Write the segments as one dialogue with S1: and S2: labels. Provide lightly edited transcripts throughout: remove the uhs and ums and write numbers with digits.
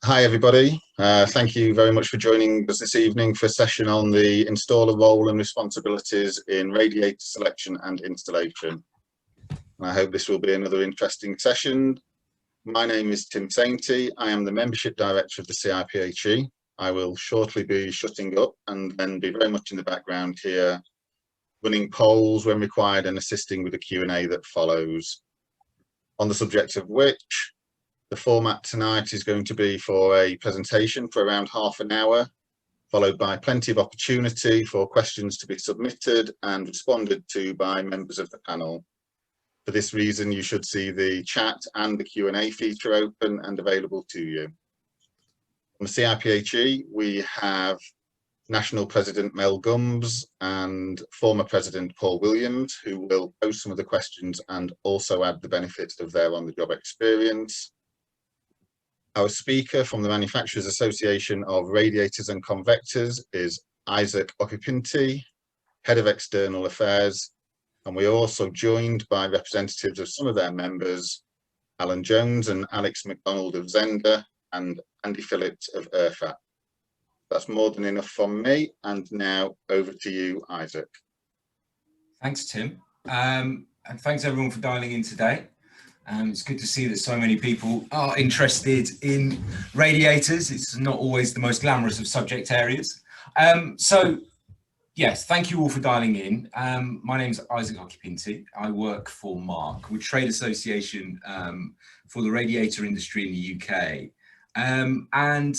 S1: Hi everybody, thank you very much for joining us this evening for a session on the installer role and responsibilities in radiator selection and installation. I hope this will be another interesting session. My name is Tim Sainty. I am the Membership Director of the CIPHE. I will shortly be shutting up and then be very much in the background here, running polls when required and assisting with the Q&A that follows. On the subject of which, the format tonight is going to be for a presentation for around half an hour, followed by plenty of opportunity for questions to be submitted and responded to by members of the panel. For this reason, you should see the chat and the Q&A feature open and available to you. On the CIPHE, we have National President Mel Gumbs and former President Paul Williams, who will pose some of the questions and also add the benefit of their on-the-job experience. Our speaker from the Manufacturers Association of Radiators and Convectors is Isaac Okipinti, Head of External Affairs, and we are also joined by representatives of some of their members, Alan Jones and Alex McDonald of Zender, and Andy Phillips of ERFAT. That's more than enough from me, and now over to you, Isaac.
S2: Thanks, Tim, and thanks everyone for dialing in today. It's good to see that so many people are interested in radiators. It's not always the most glamorous of subject areas. So, yes, thank you all for dialing in. My name is Isaac Okipinti. I work for MARC, we're a trade association for the radiator industry in the UK. And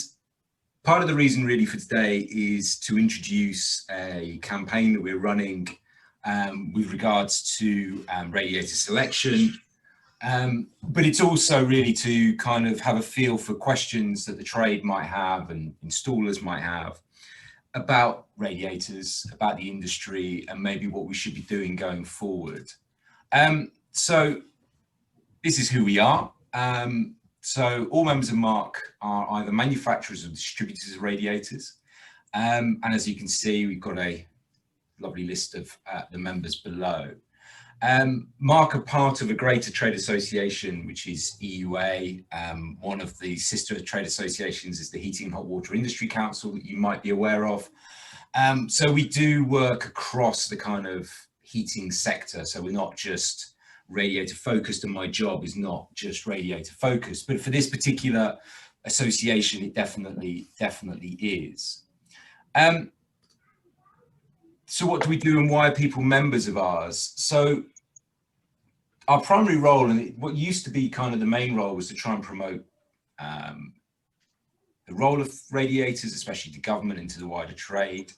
S2: part of the reason really for today is to introduce a campaign that we're running with regards to radiator selection. But it's also really to kind of have a feel for questions that the trade might have and installers might have about radiators, about the industry, and maybe what we should be doing going forward. So this is who we are. So all members of MARC are either manufacturers or distributors of radiators. And as you can see, we've got a lovely list of the members below. MARC are part of a greater trade association, which is EUA. One of the sister trade associations is the Heating and Hot Water Industry Council that you might be aware of. So we do work across the kind of heating sector. So we're not just radiator focused, and my job is not just radiator focused, but for this particular association, it definitely is. So what do we do and why are people members of ours? So our primary role, and what used to be kind of the main role, was to try and promote the role of radiators, especially to government and to the wider trade.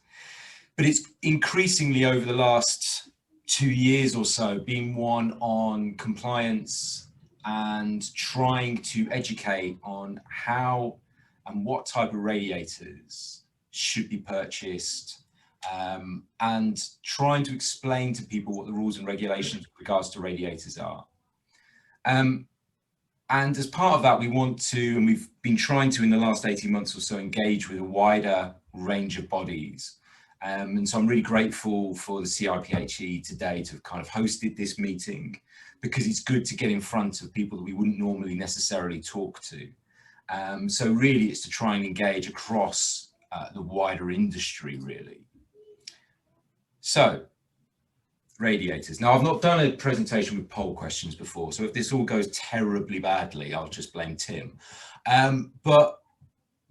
S2: But it's increasingly over the last 2 years or so been one on compliance and trying to educate on how and what type of radiators should be purchased, and trying to explain to people what the rules and regulations with regards to radiators are. And as part of that, we want to, and we've been trying to in the last 18 months or so, engage with a wider range of bodies. And so I'm really grateful for the CIPHE today to have kind of hosted this meeting, because it's good to get in front of people that we wouldn't normally necessarily talk to. So really it's to try and engage across the wider industry, really. So, radiators. Now, I've not done a presentation with poll questions before, so if this all goes terribly badly, I'll just blame Tim.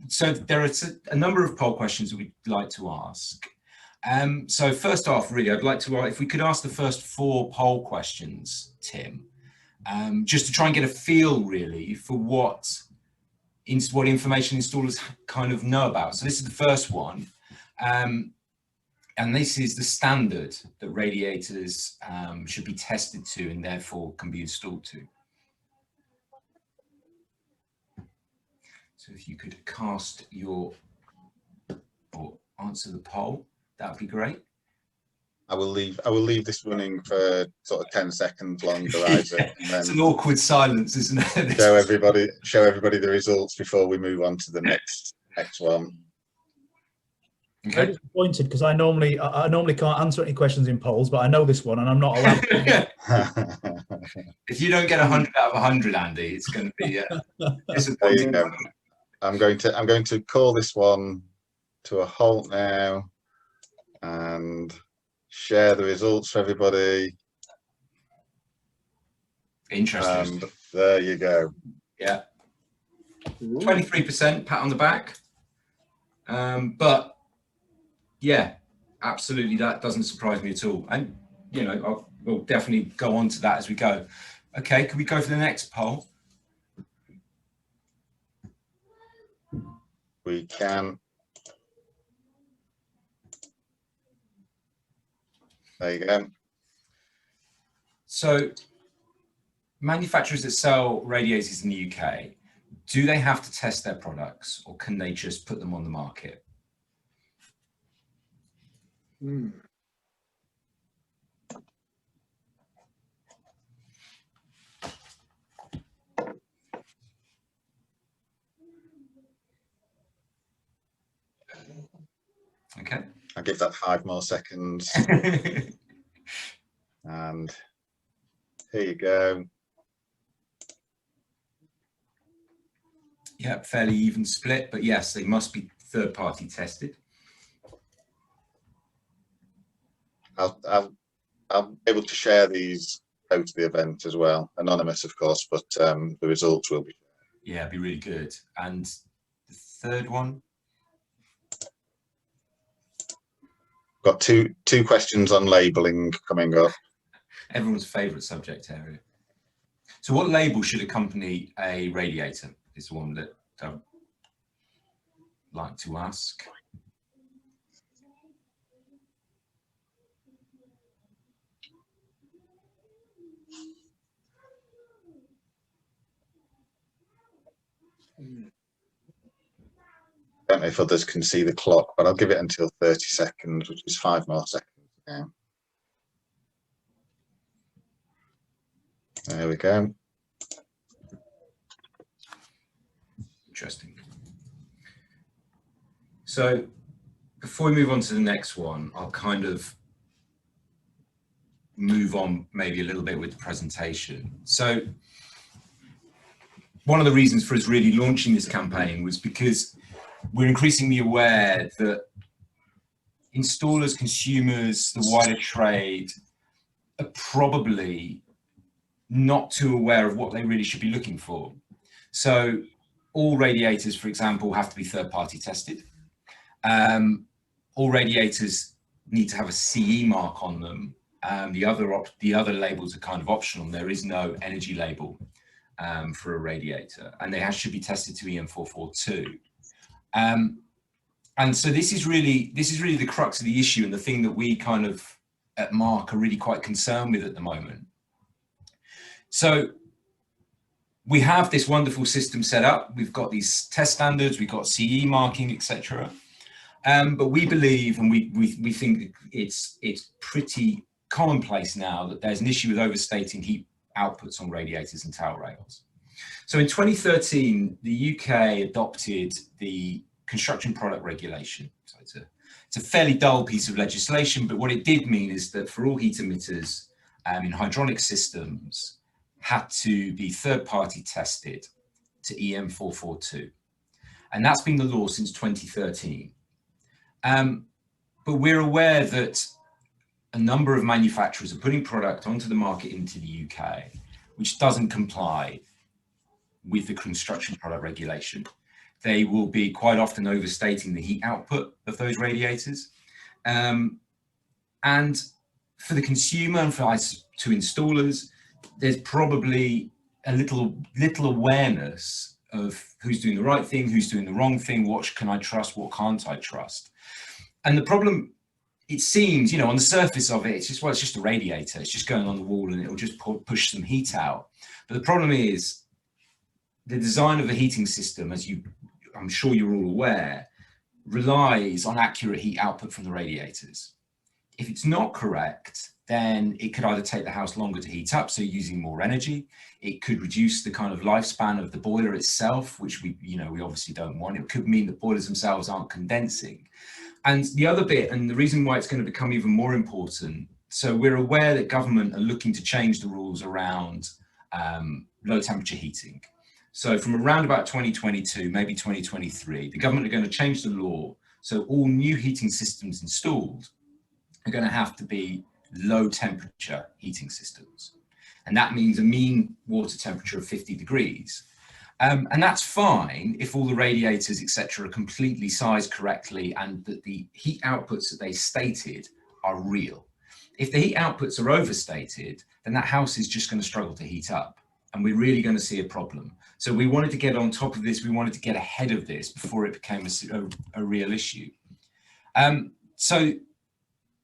S2: So there are a number of poll questions that we'd like to ask. So first off, really, I'd like to, if we could ask the first 4 poll questions, Tim, just to try and get a feel, really, for what information installers kind of know about. So this is the first one. And this is the standard that radiators should be tested to and therefore can be installed to. So if you could cast your, or answer the poll, that would be great.
S1: I will leave this running for sort of 10 seconds longer, Isaac. And then
S2: it's an awkward silence, isn't it?
S1: show everybody the results before we move on to the next one.
S3: Okay. I'm disappointed because I normally can't answer any questions in polls, but I know this one and I'm not allowed to.
S2: If you don't get 100 out of 100, Andy, it's going to be disappointing.
S1: I'm going to call this one to a halt now and share the results for everybody.
S2: Interesting.
S1: And there you go.
S2: Yeah. 23%, pat on the back. But yeah, absolutely, that doesn't surprise me at all. And, you know, we'll definitely go on to that as we go. Okay, can we go for the next poll?
S1: We can. There you go.
S2: So manufacturers that sell radiators in the UK, do they have to test their products, or can they just put them on the market? Okay.
S1: I'll give that 5 more seconds. And here you go.
S2: Yeah, fairly even split, but yes, they must be third-party tested.
S1: I'll be able to share these out to the event as well, anonymous of course, but the results will be.
S2: Yeah, it'd be really good. And the third one?
S1: Got two questions on labelling coming up.
S2: Everyone's favourite subject area. So what label should accompany a radiator is the one that I'd like to ask.
S1: I don't know if others can see the clock, but I'll give it until 30 seconds, which is 5 more seconds now. There we go.
S2: Interesting. So before we move on to the next one, I'll kind of move on maybe a little bit with the presentation. So one of the reasons for us really launching this campaign was because we're increasingly aware that installers, consumers, the wider trade are probably not too aware of what they really should be looking for. So all radiators, for example, have to be third-party tested. All radiators need to have a CE mark on them. The other labels are kind of optional. There is no energy label for a radiator, and they should be tested to EN442. And so this is really the crux of the issue, and the thing that we kind of at MARC are really quite concerned with at the moment. So we have this wonderful system set up. We've got these test standards, we've got CE marking, etc. But we believe, and we think it's pretty commonplace now, that there's an issue with overstating heat outputs on radiators and towel rails. So in 2013, the UK adopted the Construction Product Regulation. So it's a fairly dull piece of legislation, but what it did mean is that for all heat emitters in hydronic systems had to be third-party tested to EN442. And that's been the law since 2013. But we're aware that a number of manufacturers are putting product onto the market into the UK, which doesn't comply with the Construction Product Regulation. They will be quite often overstating the heat output of those radiators. And for the consumer and to installers, there's probably a little awareness of who's doing the right thing, who's doing the wrong thing, what can I trust, what can't I trust. And the problem, it seems, you know, on the surface of it, it's just a radiator. It's just going on the wall and it'll just push some heat out. But the problem is the design of the heating system, as I'm sure you're all aware, relies on accurate heat output from the radiators. If it's not correct, then it could either take the house longer to heat up, so using more energy. It could reduce the kind of lifespan of the boiler itself, which we obviously don't want. It could mean that boilers themselves aren't condensing. And the other bit, and the reason why it's going to become even more important, so we're aware that government are looking to change the rules around low temperature heating. So from around about 2022, maybe 2023, the government are going to change the law. So all new heating systems installed are going to have to be low temperature heating systems. And that means a mean water temperature of 50 degrees. And that's fine if all the radiators, etc., are completely sized correctly and that the heat outputs that they stated are real. If the heat outputs are overstated, then that house is just going to struggle to heat up. And we're really going to see a problem. So we wanted to get on top of this. We wanted to get ahead of this before it became a real issue. So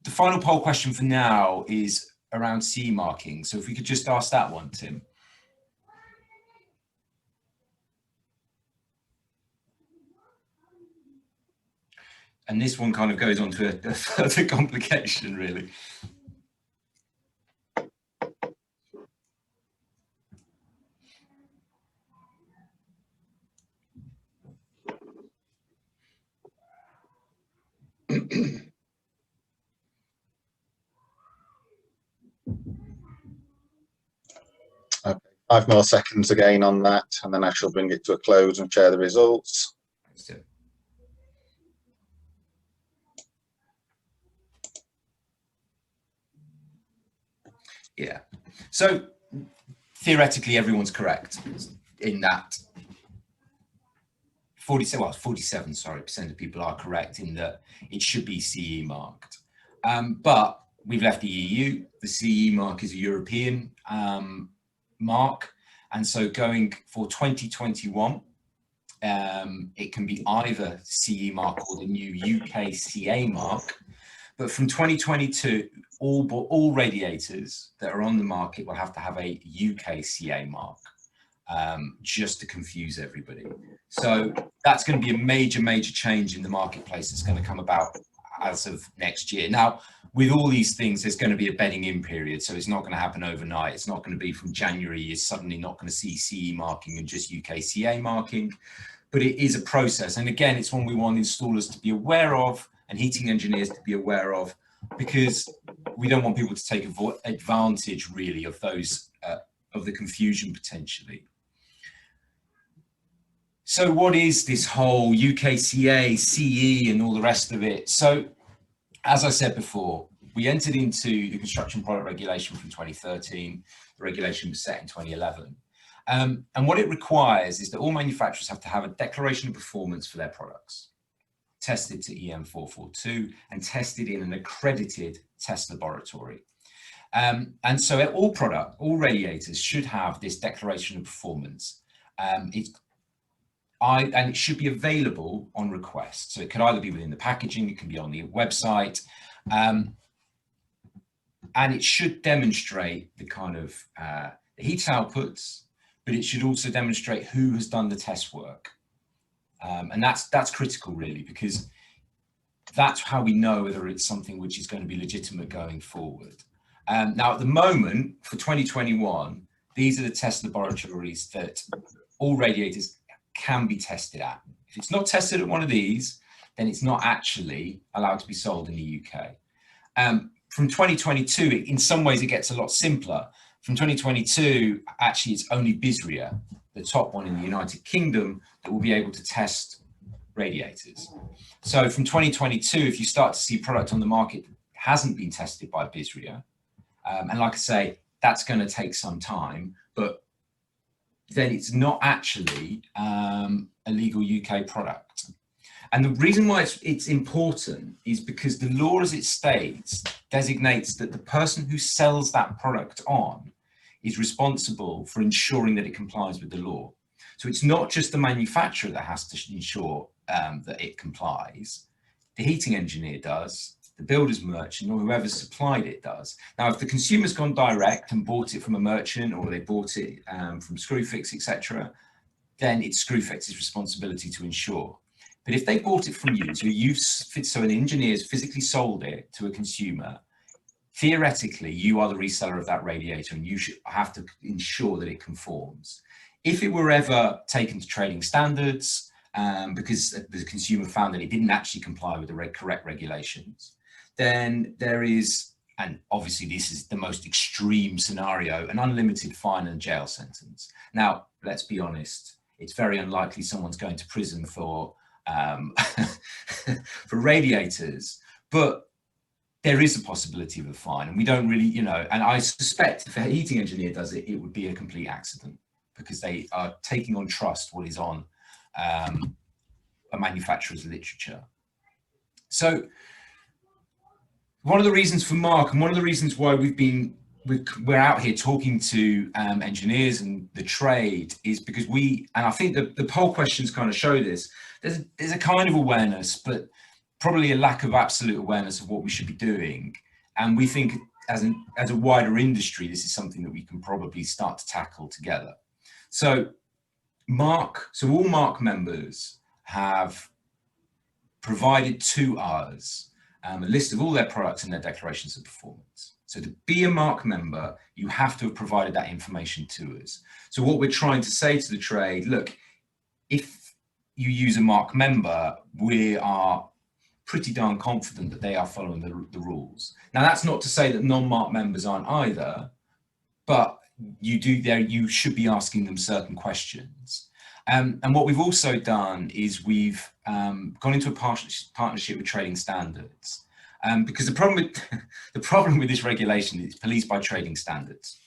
S2: the final poll question for now is around CE marking. So if we could just ask that one, Tim. And this one kind of goes on to a further complication, really.
S1: Okay, 5 more seconds again on that, and then I shall bring it to a close and share the results.
S2: Thanks, Tim. Yeah, so theoretically everyone's correct in that 47% of people are correct in that it should be CE marked. But we've left the EU. The CE mark is a European mark, and so going for 2021, it can be either CE mark or the new UK CA mark. But from 2022, all radiators that are on the market will have to have a UK CA mark, just to confuse everybody. So that's going to be a major change in the marketplace that's going to come about as of next year. Now, with all these things, there's going to be a bedding in period. So it's not going to happen overnight. It's not going to be from January, you're suddenly not going to see CE marking and just UK CA marking. But it is a process. And again, it's one we want installers to be aware of and heating engineers to be aware of, because we don't want people to take advantage really of those, of the confusion potentially. So what is this whole UKCA, CE and all the rest of it? So as I said before, we entered into the construction product regulation from 2013. The regulation was set in 2011. And what it requires is that all manufacturers have to have a declaration of performance for their products, tested to EN 442 and tested in an accredited test laboratory. And so all radiators should have this declaration of performance. And it should be available on request. So it could either be within the packaging, it can be on the website, and it should demonstrate the kind of the heat outputs, but it should also demonstrate who has done the test work. And that's critical really, because that's how we know whether it's something which is going to be legitimate going forward. Now at the moment for 2021, these are the test laboratories that all radiators can be tested at. If it's not tested at one of these, then it's not actually allowed to be sold in the UK. From 2022, in some ways it gets a lot simpler. From 2022, actually it's only Bisria, the top one in the United Kingdom, that will be able to test radiators. So from 2022, if you start to see product on the market that hasn't been tested by Bisria, and like I say, that's going to take some time, but then it's not actually a legal UK product. And the reason why it's important is because the law as it states designates that the person who sells that product on is responsible for ensuring that it complies with the law. So it's not just the manufacturer that has to ensure that it complies. The heating engineer does, the builder's merchant, or whoever supplied it does. Now, if the consumer's gone direct and bought it from a merchant, or they bought it from Screwfix, etc., then it's Screwfix's responsibility to ensure. But if they bought it from you, so an engineer's physically sold it to a consumer, theoretically, you are the reseller of that radiator and you should have to ensure that it conforms. If it were ever taken to trading standards, because the consumer found that it didn't actually comply with the correct regulations, then there is, and obviously this is the most extreme scenario, an unlimited fine and jail sentence. Now, let's be honest, it's very unlikely someone's going to prison for for radiators, but there is a possibility of a fine, and we don't really, you know, and I suspect if a heating engineer does it, it would be a complete accident, because they are taking on trust what is on a manufacturer's literature. So one of the reasons for MARC, and one of the reasons why we're out here talking to engineers and the trade, is because and I think the poll questions kind of show this, there's a kind of awareness, but probably a lack of absolute awareness of what we should be doing. And we think as a wider industry, this is something that we can probably start to tackle together. So all MARC members have provided to us a list of all their products and their declarations of performance. So to be a MARC member, you have to have provided that information to us. So what we're trying to say to the trade, look, if you use a MARC member, we are pretty darn confident that they are following the rules. Now, that's not to say that non-MARC members aren't either, but you should be asking them certain questions. And what we've also done is we've gone into a partnership with Trading Standards, because the problem with this regulation is policed by Trading Standards.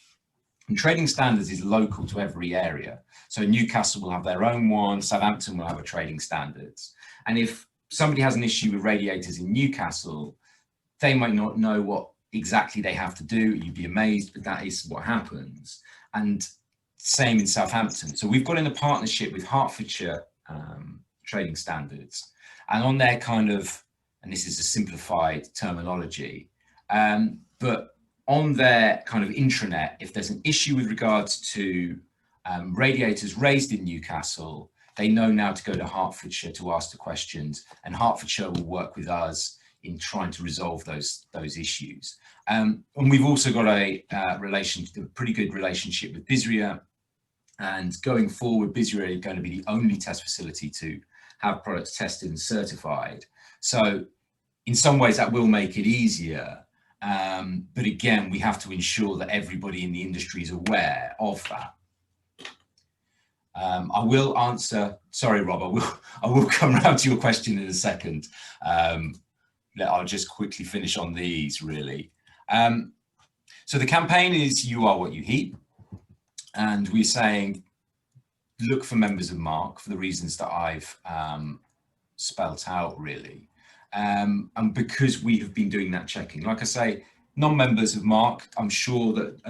S2: And Trading Standards is local to every area. So Newcastle will have their own one, Southampton will have a Trading Standards. And if somebody has an issue with radiators in Newcastle, they might not know what exactly they have to do. You'd be amazed, but that is what happens. And same in Southampton. So we've got in a partnership with Hertfordshire Trading Standards, and on their kind of, and this is a simplified terminology, but on their kind of intranet, if there's an issue with regards to radiators raised in Newcastle, they know now to go to Hertfordshire to ask the questions, and Hertfordshire will work with us in trying to resolve those issues. And we've also got a pretty good relationship with BISRIA, and going forward, BISRIA are going to be the only test facility to have products tested and certified. So in some ways that will make it easier. But again, we have to ensure that everybody in the industry is aware of that. I will answer, sorry, Rob, I will come around to your question in a second. I'll just quickly finish on these, really. So the campaign is "You Are What You Heat," and we're saying, look for members of MARC for the reasons that I've spelt out, really. And because we have been doing that checking, like I say, non-members of MARC, I'm sure that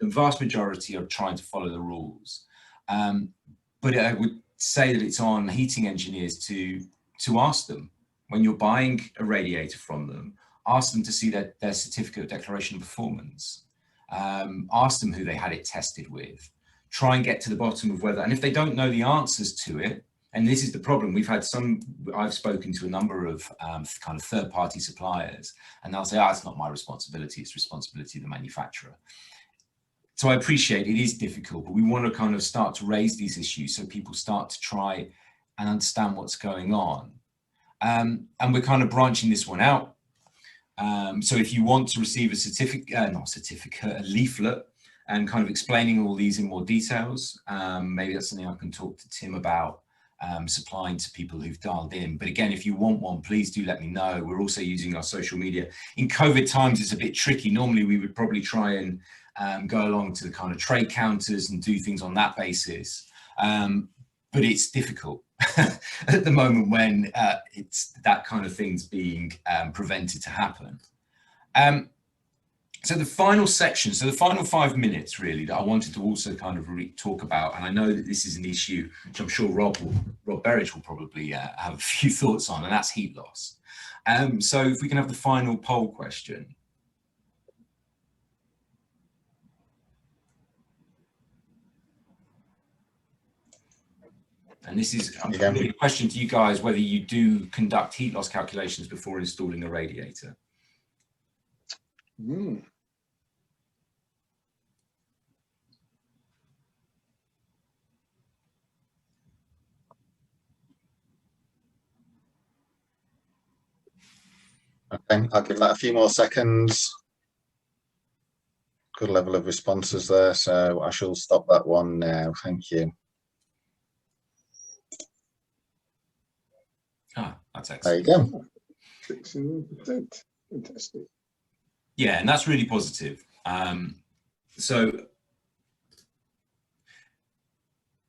S2: the vast majority are trying to follow the rules. But I would say that it's on heating engineers to ask them, when you're buying a radiator from them, ask them to see their certificate of declaration of performance. Ask them who they had it tested with. Try and get to the bottom of whether, and if they don't know the answers to it, and this is the problem, I've spoken to a number of kind of third-party suppliers, and they'll say, it's not my responsibility, it's responsibility of the manufacturer. So I appreciate it is difficult, but we want to kind of start to raise these issues so people start to try and understand what's going on. And we're kind of branching this one out. So if you want to receive a a leaflet, and kind of explaining all these in more details, maybe that's something I can talk to Tim about, supplying to people who've dialed in. But again, if you want one, please do let me know. We're also using our social media. In COVID times, it's a bit tricky. Normally we would probably try and go along to the kind of trade counters and do things on that basis. But it's difficult at the moment when it's that kind of thing's being prevented to happen. So the final section, so the final 5 minutes really that I wanted to also kind of talk about, and I know that this is an issue which I'm sure Rob Berridge will probably have a few thoughts on, and that's heat loss. So if we can have the final poll question. And this is a question to you guys, whether you do conduct heat loss calculations before installing a radiator.
S1: Okay, I'll give that a few more seconds. Good level of responses there, so I shall stop that one now. Thank you.
S2: Ah, that's
S1: There
S2: excellent.
S1: you go.
S4: 61%. Fantastic.
S2: Yeah, and that's really positive. So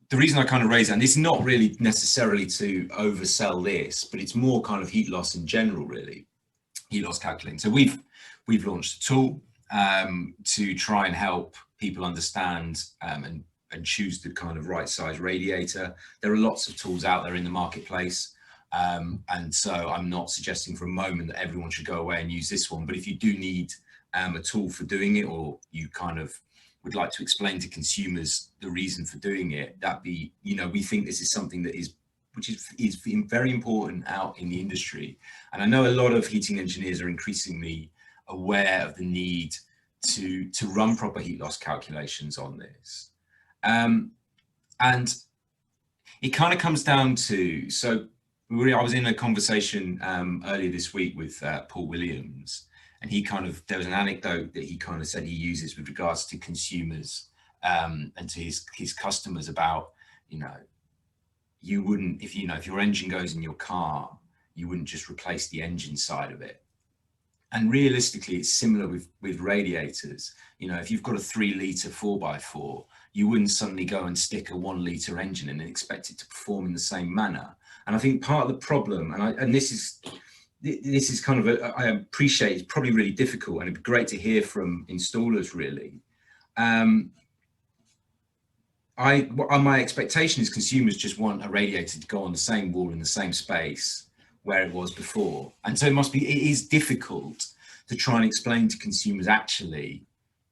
S2: the reason I kind of raise that, and it's not really necessarily to oversell this, but it's more kind of heat loss in general, really, heat loss calculating. So we've launched a tool to try and help people understand and choose the kind of right size radiator. There are lots of tools out there in the marketplace. And so I'm not suggesting for a moment that everyone should go away and use this one, but if you do need a tool for doing it, or you kind of would like to explain to consumers the reason for doing it, that be, you know, we think this is something that is very important out in the industry. And I know a lot of heating engineers are increasingly aware of the need to run proper heat loss calculations on this. And it kind of comes down to, so I was in a conversation earlier this week with Paul Williams, and there was an anecdote that he kind of said he uses with regards to consumers and to his customers about, you know, you wouldn't, if your engine goes in your car, you wouldn't just replace the engine side of it. And realistically, it's similar with radiators. You know, if you've got a 3-litre 4x4, you wouldn't suddenly go and stick a 1-litre engine in and expect it to perform in the same manner. And I think part of the problem, and this is kind of I appreciate it's probably really difficult, and it'd be great to hear from installers really. My expectation is consumers just want a radiator to go on the same wall in the same space where it was before. And so it is difficult to try and explain to consumers, actually,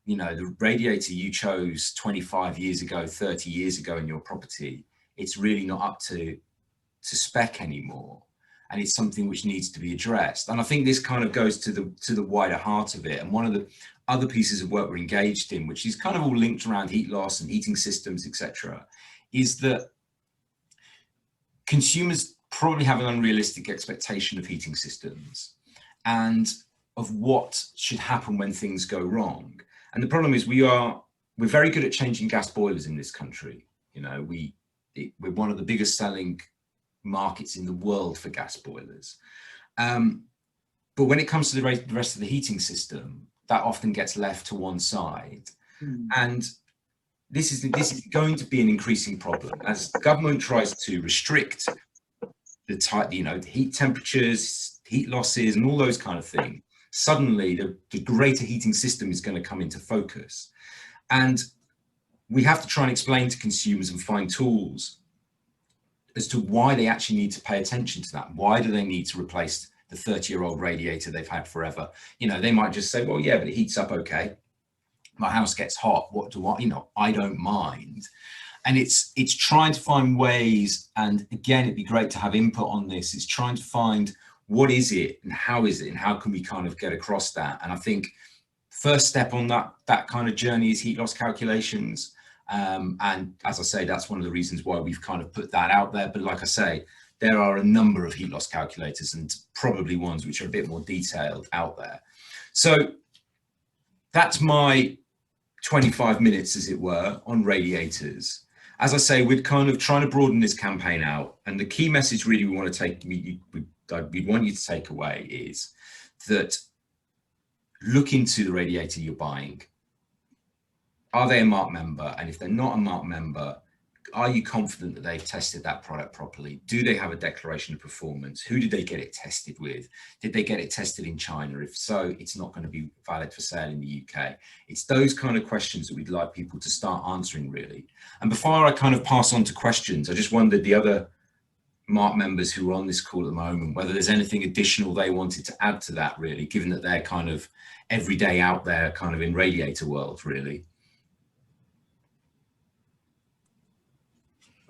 S2: you know, the radiator you chose 25 years ago, 30 years ago in your property, it's really not up to spec anymore. And it's something which needs to be addressed. And I think this kind of goes to the wider heart of it. And one of the other pieces of work we're engaged in, which is kind of all linked around heat loss and heating systems, etc., is that consumers probably have an unrealistic expectation of heating systems and of what should happen when things go wrong. And the problem is we're very good at changing gas boilers in this country. You know, we're one of the biggest selling markets in the world for gas boilers. But when it comes to the rest of the heating system, that often gets left to one side. And this is going to be an increasing problem as the government tries to restrict the heat temperatures, heat losses, and all those kind of things. Suddenly, the greater heating system is going to come into focus. And we have to try and explain to consumers and find tools as to why they actually need to pay attention to that. Why do they need to replace the 30-year-old radiator they've had forever? You know, they might just say, well, yeah, but it heats up okay. My house gets hot. What do I, I don't mind. And it's trying to find ways, and again, it'd be great to have input on this. It's trying to find what is it and how is it and how can we kind of get across that. And I think first step on that kind of journey is heat loss calculations. And as I say, that's one of the reasons why we've kind of put that out there. But like I say, there are a number of heat loss calculators and probably ones which are a bit more detailed out there. So that's my 25 minutes, as it were, on radiators. As I say, we're kind of trying to broaden this campaign out. And the key message really we want you to take away is that look into the radiator you're buying. Are they a MARC member? And if they're not a MARC member, are you confident that they've tested that product properly? Do they have a declaration of performance? Who did they get it tested with? Did they get it tested in China? If so, it's not going to be valid for sale in the UK. It's those kind of questions that we'd like people to start answering, really. And before I kind of pass on to questions, I just wondered the other MARC members who are on this call at the moment, whether there's anything additional they wanted to add to that, really, given that they're kind of every day out there kind of in radiator world, really.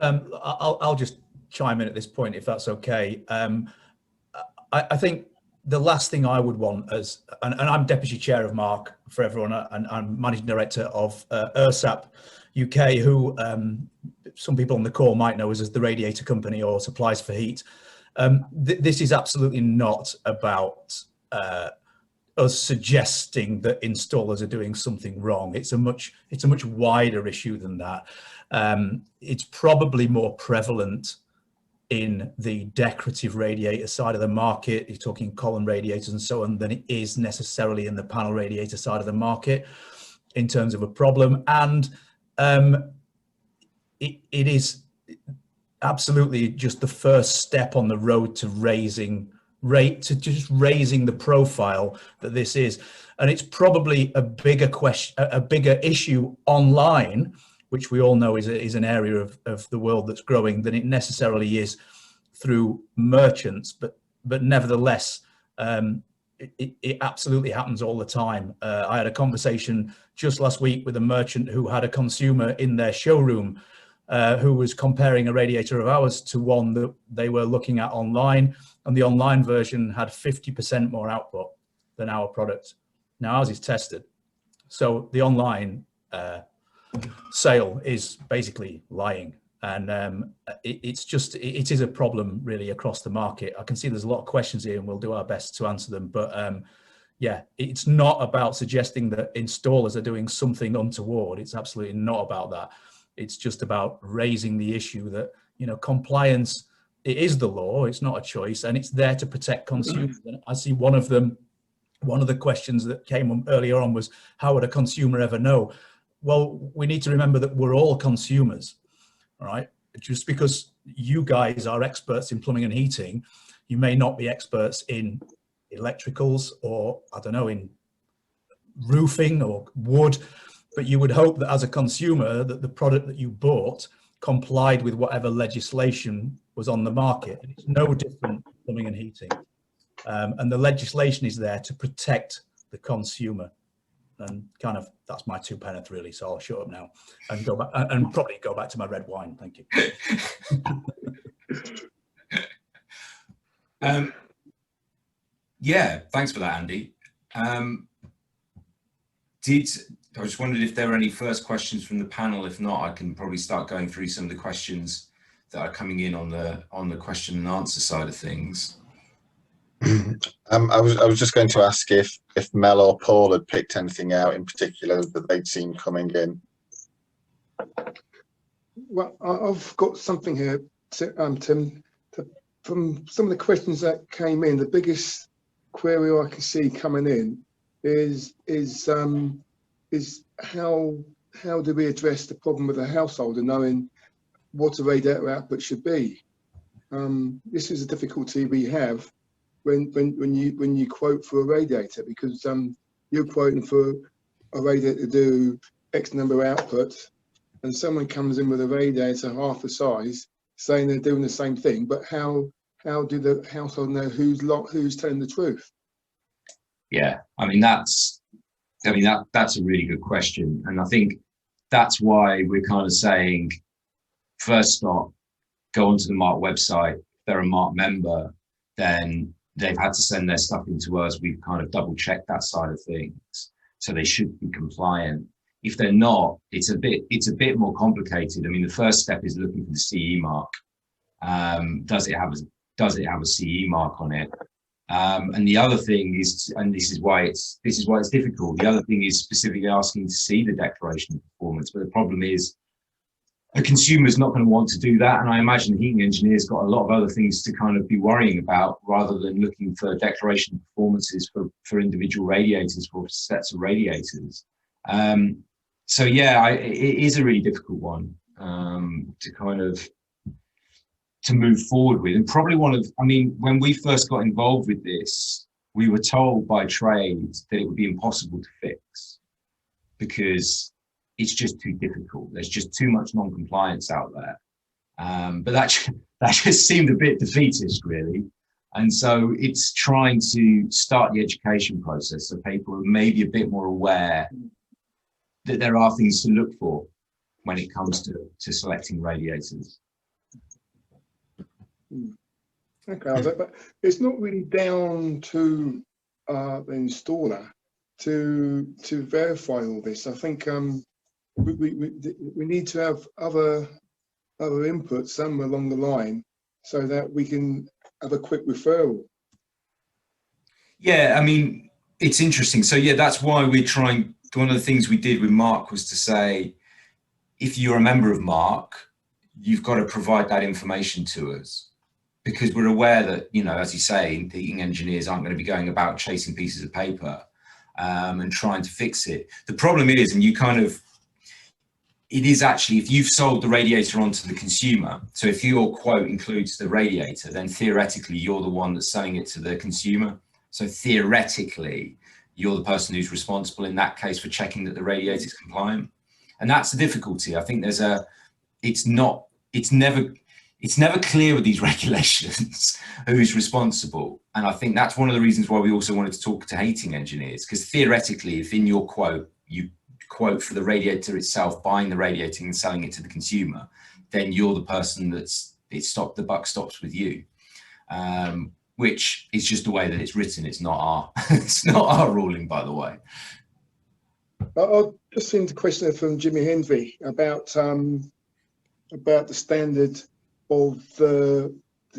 S3: I'll just chime in at this point, if that's okay. I think the last thing I would want as, and I'm deputy chair of MARC for everyone, and I'm managing director of URSAP UK, who some people on the call might know as the radiator company or supplies for heat. This is absolutely not about us suggesting that installers are doing something wrong. It's a much wider issue than that. It's probably more prevalent in the decorative radiator side of the market, you're talking column radiators and so on, than it is necessarily in the panel radiator side of the market in terms of a problem. And it is absolutely just the first step on the road to raising the profile that this is. And it's probably a bigger question, a bigger issue online, which we all know is an area of the world that's growing, than it necessarily is through merchants. But nevertheless, it absolutely happens all the time. I had a conversation just last week with a merchant who had a consumer in their showroom who was comparing a radiator of ours to one that they were looking at online, and the online version had 50% more output than our product. Now ours is tested, so the online sale is basically lying, and it is a problem really across the market. I can see there's a lot of questions here, and we'll do our best to answer them. But yeah, it's not about suggesting that installers are doing something untoward. It's absolutely not about that. It's just about raising the issue that, you know, compliance, it is the law, it's not a choice, and it's there to protect consumers. And I see one of the questions that came up earlier on was, how would a consumer ever know? Well, we need to remember that we're all consumers, all right? Just because you guys are experts in plumbing and heating, you may not be experts in electricals, or I don't know, in roofing or wood. But you would hope that as a consumer that the product that you bought complied with whatever legislation was on the market. And it's no different from plumbing and heating. And the legislation is there to protect the consumer. And kind of, that's my 2 pence really. So I'll shut up now and go back and probably go back to my red wine. Thank you.
S2: Yeah, thanks for that, Andy. I just wondered if there were any first questions from the panel. If not, I can probably start going through some of the questions that are coming in on the question and answer side of things.
S1: I was just going to ask if Mel or Paul had picked anything out in particular that they'd seen coming in.
S4: Well, I've got something here, Tim. From some of the questions that came in, the biggest query I can see coming in is how do we address the problem with a householder knowing what a radiator output should be? This is a difficulty we have when you quote for a radiator, because you're quoting for a radiator to do X number output, and someone comes in with a radiator half the size saying they're doing the same thing. But how do the household know who's telling the truth?
S2: Yeah, I mean that's a really good question, and I think that's why we're kind of saying, first stop, go onto the MARC website. If they're a MARC member, then they've had to send their stuff into us. We've kind of double checked that side of things, so they should be compliant. If they're not, it's a bit more complicated. I mean, the first step is looking for the CE mark. Does it have a CE mark on it? And the other thing is, and this is why it's difficult. The other thing is specifically asking to see the declaration of performance. But the problem is, a consumer's not going to want to do that. And I imagine the heating engineer's got a lot of other things to kind of be worrying about, rather than looking for declaration of performances for individual radiators, for sets of radiators. So yeah, it is a really difficult one to move forward with. And probably when we first got involved with this, we were told by trade that it would be impossible to fix because it's just too difficult. There's just too much non-compliance out there. But that just seemed a bit defeatist, really. And so it's trying to start the education process so people are maybe a bit more aware that there are things to look for when it comes to selecting radiators.
S4: Okay, but it's not really down to the installer to verify all this. I think we need to have other inputs somewhere along the line so that we can have a quick referral.
S2: Yeah, I mean, it's interesting. So yeah, that's why we're trying. One of the things we did with MARC was to say, if you're a member of MARC, you've got to provide that information to us. because we're aware that, you know, as you say, the heating engineers aren't going to be going about chasing pieces of paper and trying to fix it. The problem is, and you kind of, it is actually, if you've sold the radiator onto the consumer, so if your quote includes the radiator, then theoretically you're the one that's selling it to the consumer. So theoretically, you're the person who's responsible in that case for checking that the radiator is compliant. And that's the difficulty. I think there's a, it's never clear with these regulations who's responsible. And I think that's one of the reasons why we also wanted to talk to heating engineers, because theoretically, if in your quote, you quote for the radiator itself, buying the radiator and selling it to the consumer, then you're the person that's, the buck stops with you. Which is just the way that it's written. It's not our, it's not our ruling, by the way.
S4: I'll just send a question from Jimmy Henry about the standard of the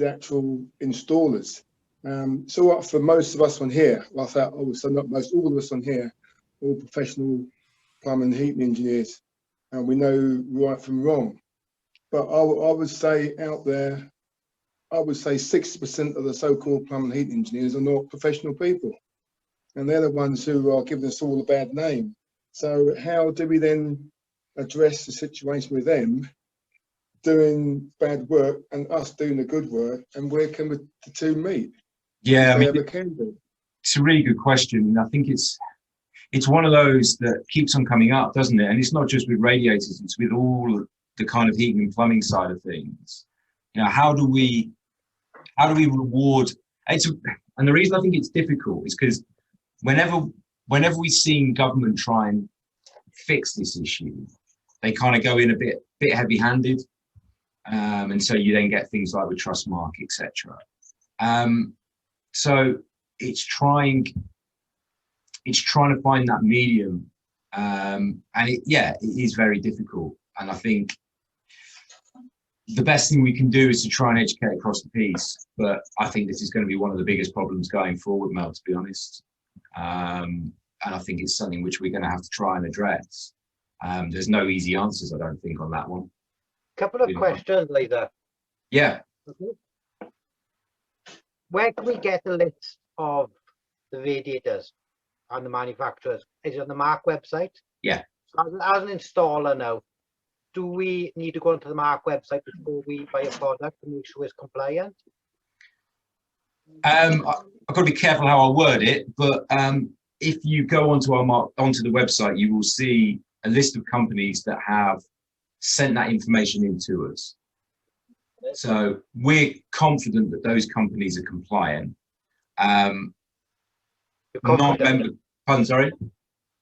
S4: actual installers. So what for most of us on here, well, so not most, all of us on here, all professional plumbing and heating engineers, and we know right from wrong. But I would say out there, I would say 60% of the so-called plumbing and heating engineers are not professional people. And they're the ones who are giving us all a bad name. So how do we then address the situation with them doing bad work and us doing the good work? And where can the two meet?
S2: Yeah, I mean,
S4: it's
S2: a really good question. And I think it's one of those that keeps on coming up, doesn't it? And it's not just with radiators, it's with all the kind of heating and plumbing side of things. You know, how do we reward? And the reason I think it's difficult is because whenever we've seen government try and fix this issue, they kind of go in a bit heavy-handed, and so you then get things like the trust mark, etc. So it's trying to find that medium, and it is very difficult. And I think the best thing we can do is to try and educate across the piece. But I think this is going to be one of the biggest problems going forward, Mel, to be honest. And I think it's something which we're going to have to try and address. There's no easy answers, I don't think, on that one.
S5: Couple of questions, Lisa.
S2: Yeah.
S5: Where can we get a list of the radiators and the manufacturers? Is it on the MARC website?
S2: Yeah.
S5: As an installer now, do we need to go onto the MARC website before we buy a product to make sure it's compliant?
S2: I've got to be careful how I word it, but if you go onto the website, you will see a list of companies that have sent that information in to us. So we're confident that those companies are compliant. Non-member, pardon, sorry?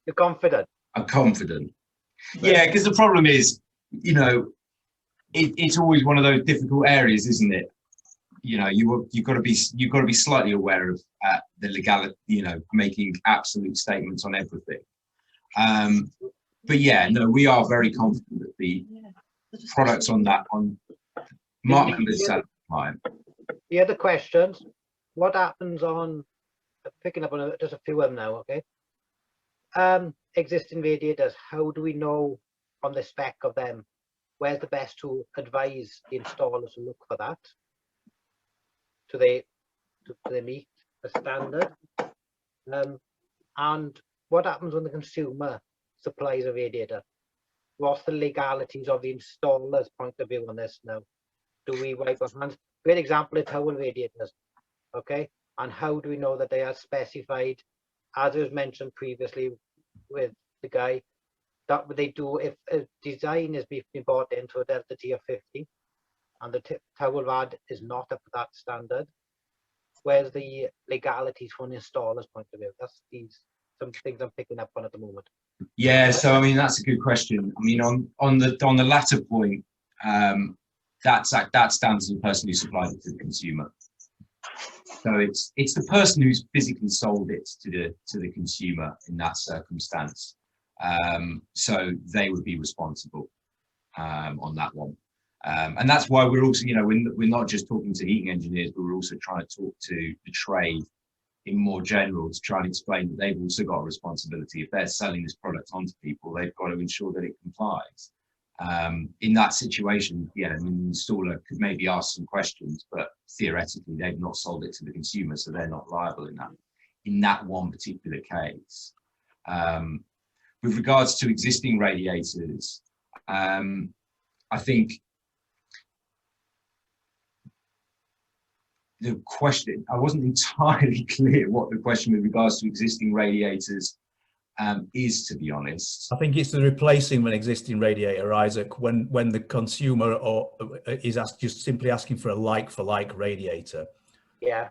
S5: You're confident?
S2: I'm confident. Yeah, because the problem is, you know, it's always one of those difficult areas, isn't it? You know, you've got to be slightly aware of the legality, you know, making absolute statements on everything. But yeah, no, we are very confident that the products on MARC members are compliant.
S5: The other questions, what happens on, picking up on just a few of them now, okay? Existing radiators, how do we know on the spec of them, where's the best to advise the installers to look for that? Do they meet a standard? And what happens when the consumer supplies a radiator? What's the legalities of the installer's point of view on this now? Do we wipe our hands? Great example is towel radiators, okay? And how do we know that they are specified, as was mentioned previously with the guy, that they do if a design is being bought into a Delta Tier 50 and the towel rad is not up to that standard, where's the legalities from an installer's point of view? That's some things I'm picking up on at the moment.
S2: Yeah, so I mean that's a good question. I mean on the latter point, that's down to the person who supplied it to the consumer. So it's the person who's physically sold it to the consumer in that circumstance. So they would be responsible on that one. And that's why we're also, you know, we're not just talking to heating engineers, but we're also trying to talk to the trade in more general to try and explain that they've also got a responsibility. If they're selling this product onto people, they've got to ensure that it complies. In that situation, yeah, I mean, the installer could maybe ask some questions, but theoretically they've not sold it to the consumer, so they're not liable in that one particular case. With regards to existing radiators, I think the question, I wasn't entirely clear what the question with regards to existing radiators is, to be honest.
S3: I think it's the replacing an existing radiator, Isaac, when the consumer is just simply asking for a like-for-like radiator.
S5: Yeah.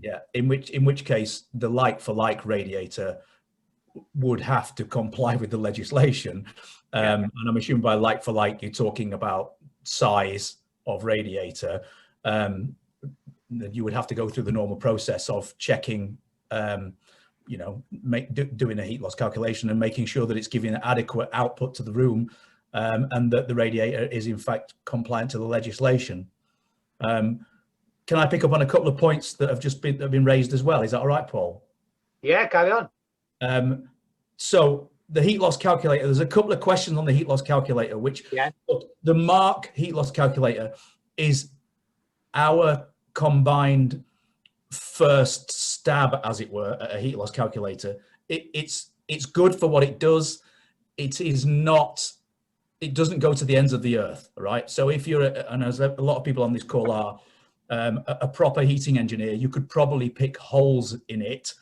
S3: Yeah, in which case the like-for-like radiator would have to comply with the legislation. And I'm assuming by like-for-like you're talking about size of radiator. You would have to go through the normal process of checking, you know, doing a heat loss calculation and making sure that it's giving adequate output to the room, and that the radiator is in fact compliant to the legislation. Can I pick up on a couple of points that have been raised as well? Is that all right, Paul?
S5: Yeah, carry on.
S3: So the heat loss calculator, there's a couple of questions on the heat loss calculator, which the MARC heat loss calculator is our combined first stab, as it were, at a heat loss calculator. It's good for what it does. It doesn't go to the ends of the earth, right? So if you're, and as a lot of people on this call are, a proper heating engineer, you could probably pick holes in it,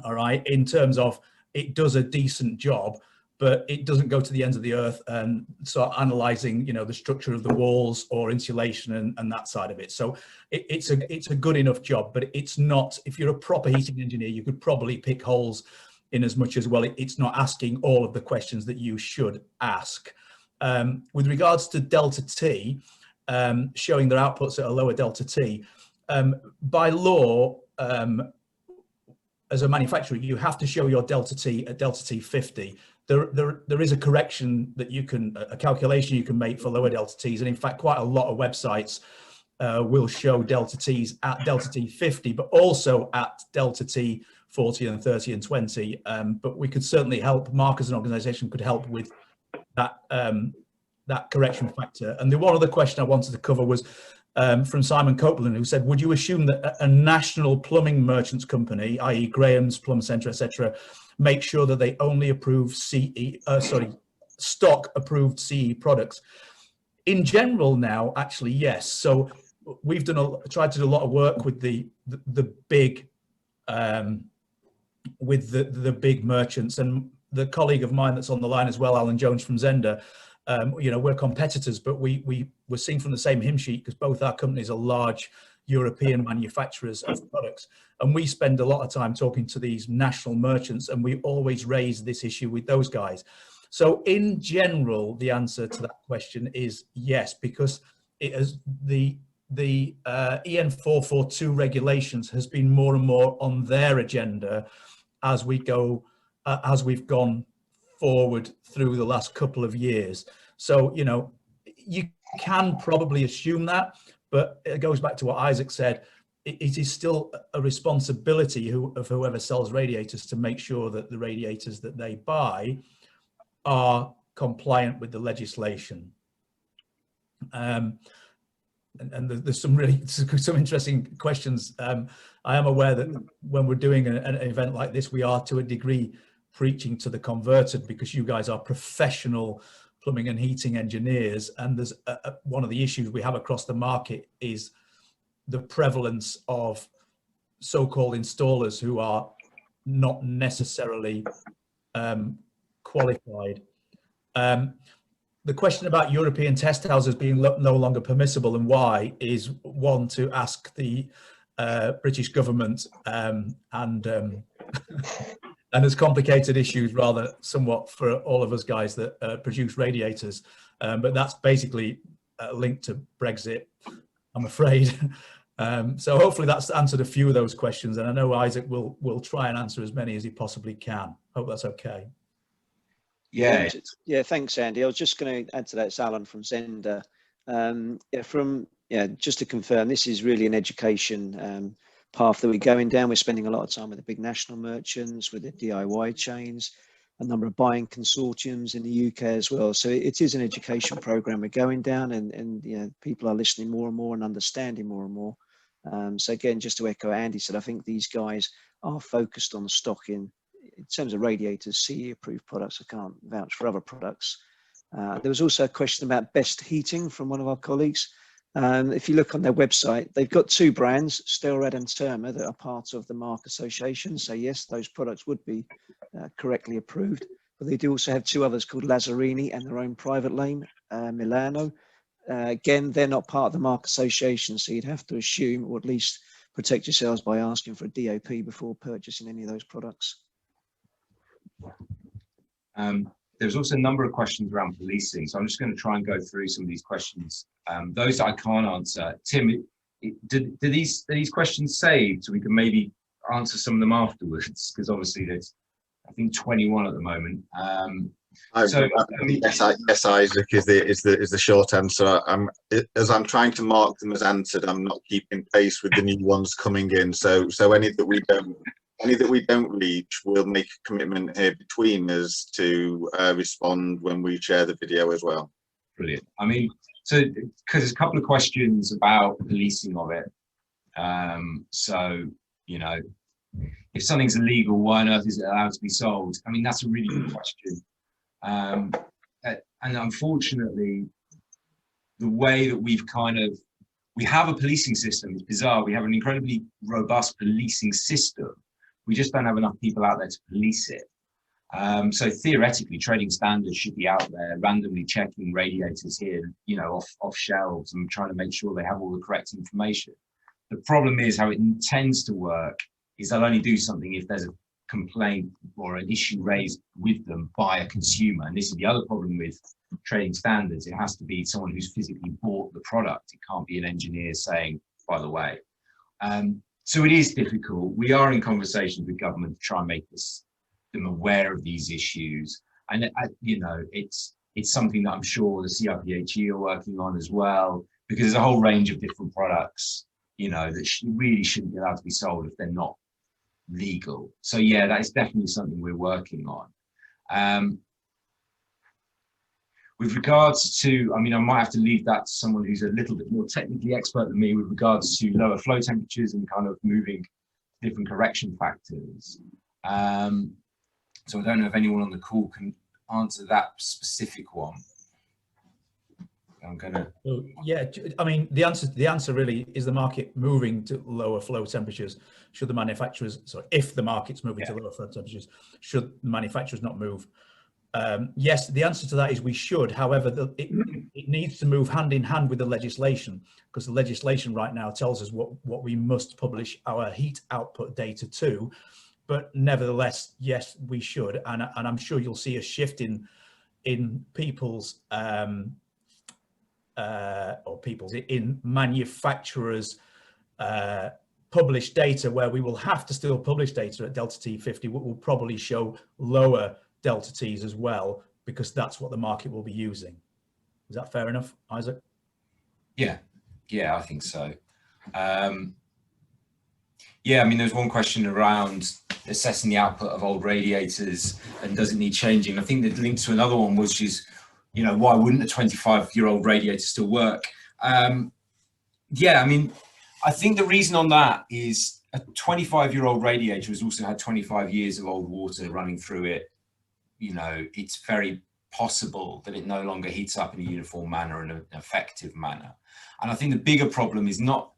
S3: all right, in terms of it does a decent job, but it doesn't go to the ends of the earth and start analyzing, you know, the structure of the walls or insulation and that side of it. So it's a good enough job, but it's not, if you're a proper heating engineer, you could probably pick holes in as much as, well, it's not asking all of the questions that you should ask. With regards to delta T, showing their outputs at a lower delta T, by law, as a manufacturer, you have to show your delta T at delta T 50. There is a correction that you can, a calculation you can make for lower delta Ts, and in fact, quite a lot of websites will show delta Ts at delta T 50, but also at delta T 40 and 30 and 20. But we could certainly help. MARC as an organisation could help with that that correction factor. And the one other question I wanted to cover was from Simon Copeland, who said, would you assume that a national plumbing merchants company, i.e. Graham's, Plumb Centre, etc., make sure that they only approve stock approved CE products? In general now, actually, yes. So we've tried to do a lot of work with the big big merchants, and the colleague of mine that's on the line as well, Alan Jones from Zender, you know, we're competitors, but we were seen from the same hymn sheet because both our companies are large European manufacturers of products, and we spend a lot of time talking to these national merchants, and we always raise this issue with those guys. So in general, the answer to that question is yes, because it has, the EN 442 regulations has been more and more on their agenda as we've gone forward through the last couple of years. So, you know, you can probably assume that, but it goes back to what Isaac said. It is still a responsibility of whoever sells radiators to make sure that the radiators that they buy are compliant with the legislation. And there's some interesting questions. I am aware that when we're doing an event like this, we are to a degree preaching to the converted, because you guys are professional plumbing and heating engineers, and there's one of the issues we have across the market is the prevalence of so-called installers who are not necessarily qualified. The question about European test houses being no longer permissible and why is one to ask the British government, and there's complicated issues rather somewhat for all of us guys that produce radiators, but that's basically linked to Brexit, I'm afraid. So hopefully that's answered a few of those questions, and I know Isaac will try and answer as many as he possibly can. Hope that's okay.
S2: Yeah.
S6: Yeah, thanks, Andy. I was just going to add to that. It's Alan from Zender. Just to confirm, this is really an education path that we're going down. We're spending a lot of time with the big national merchants, with the DIY chains. a number of buying consortiums in the UK as well. So it is an education program we're going down, and you know, people are listening more and more and understanding more and more. So again, just to echo Andy said, I think these guys are focused on stocking in terms of radiators, CE approved products. I can't vouch for other products. There was also a question about best heating from one of our colleagues. If you look on their website, they've got 2 brands, Stelrad and Terma, that are part of the MARC Association. So yes, those products would be correctly approved. But they do also have 2 others called Lazzarini and their own private lane, Milano. Again, they're not part of the MARC Association, so you'd have to assume, or at least protect yourselves by asking for a DOP before purchasing any of those products.
S2: There's also a number of questions around policing, so I'm just going to try and go through some of these questions. Those that I can't answer, Tim, do these questions saved so we can maybe answer some of them afterwards? Because obviously there's, I think, 21 at the moment.
S1: Yes, Isaac is the short answer. As I'm trying to mark them as answered, I'm not keeping pace with the new ones coming in. So any that we don't reach, we'll make a commitment here between us to respond when we share the video as well.
S2: Brilliant. I mean, so because there's a couple of questions about policing of it. So, you know, if something's illegal, why on earth is it allowed to be sold? I mean, that's a really good question. And unfortunately, the way that we have a policing system is bizarre. We have an incredibly robust policing system. We just don't have enough people out there to police it. So theoretically, trading standards should be out there randomly checking radiators here, you know, off shelves and trying to make sure they have all the correct information. The problem is how it tends to work is they'll only do something if there's a complaint or an issue raised with them by a consumer. And this is the other problem with trading standards. It has to be someone who's physically bought the product. It can't be an engineer saying, by the way. So it is difficult. We are in conversations with government to try and make them aware of these issues. And, you know, it's something that I'm sure the CIPHE are working on as well, because there's a whole range of different products, you know, that really shouldn't be allowed to be sold if they're not legal. So yeah, that is definitely something we're working on. With regards to, I mean, I might have to leave that to someone who's a little bit more technically expert than me with regards to lower flow temperatures and kind of moving different correction factors. So I don't know if anyone on the call can answer that specific one. I'm gonna.
S3: Yeah, I mean, the answer really is the market moving to lower flow temperatures. Should the manufacturers, sorry, if the market's moving to lower flow temperatures, should the manufacturers not move? Yes, the answer to that is we should. However, it needs to move hand in hand with the legislation, because the legislation right now tells us what we must publish our heat output data to. But nevertheless, yes, we should, and I'm sure you'll see a shift in people's in manufacturers' published data, where we will have to still publish data at delta T50, what will probably show lower delta T's as well, because that's what the market will be using. Is that fair enough, Isaac?
S2: Yeah, I think so. Yeah, I mean, there's one question around assessing the output of old radiators and does it need changing. I think the link to another one, which is, you know, why wouldn't a 25-year-old radiator still work? Yeah, I mean, I think the reason on that is a 25-year-old radiator has also had 25 years of old water running through it. You know, it's very possible that it no longer heats up in a uniform manner and an effective manner. And I think the bigger problem is not,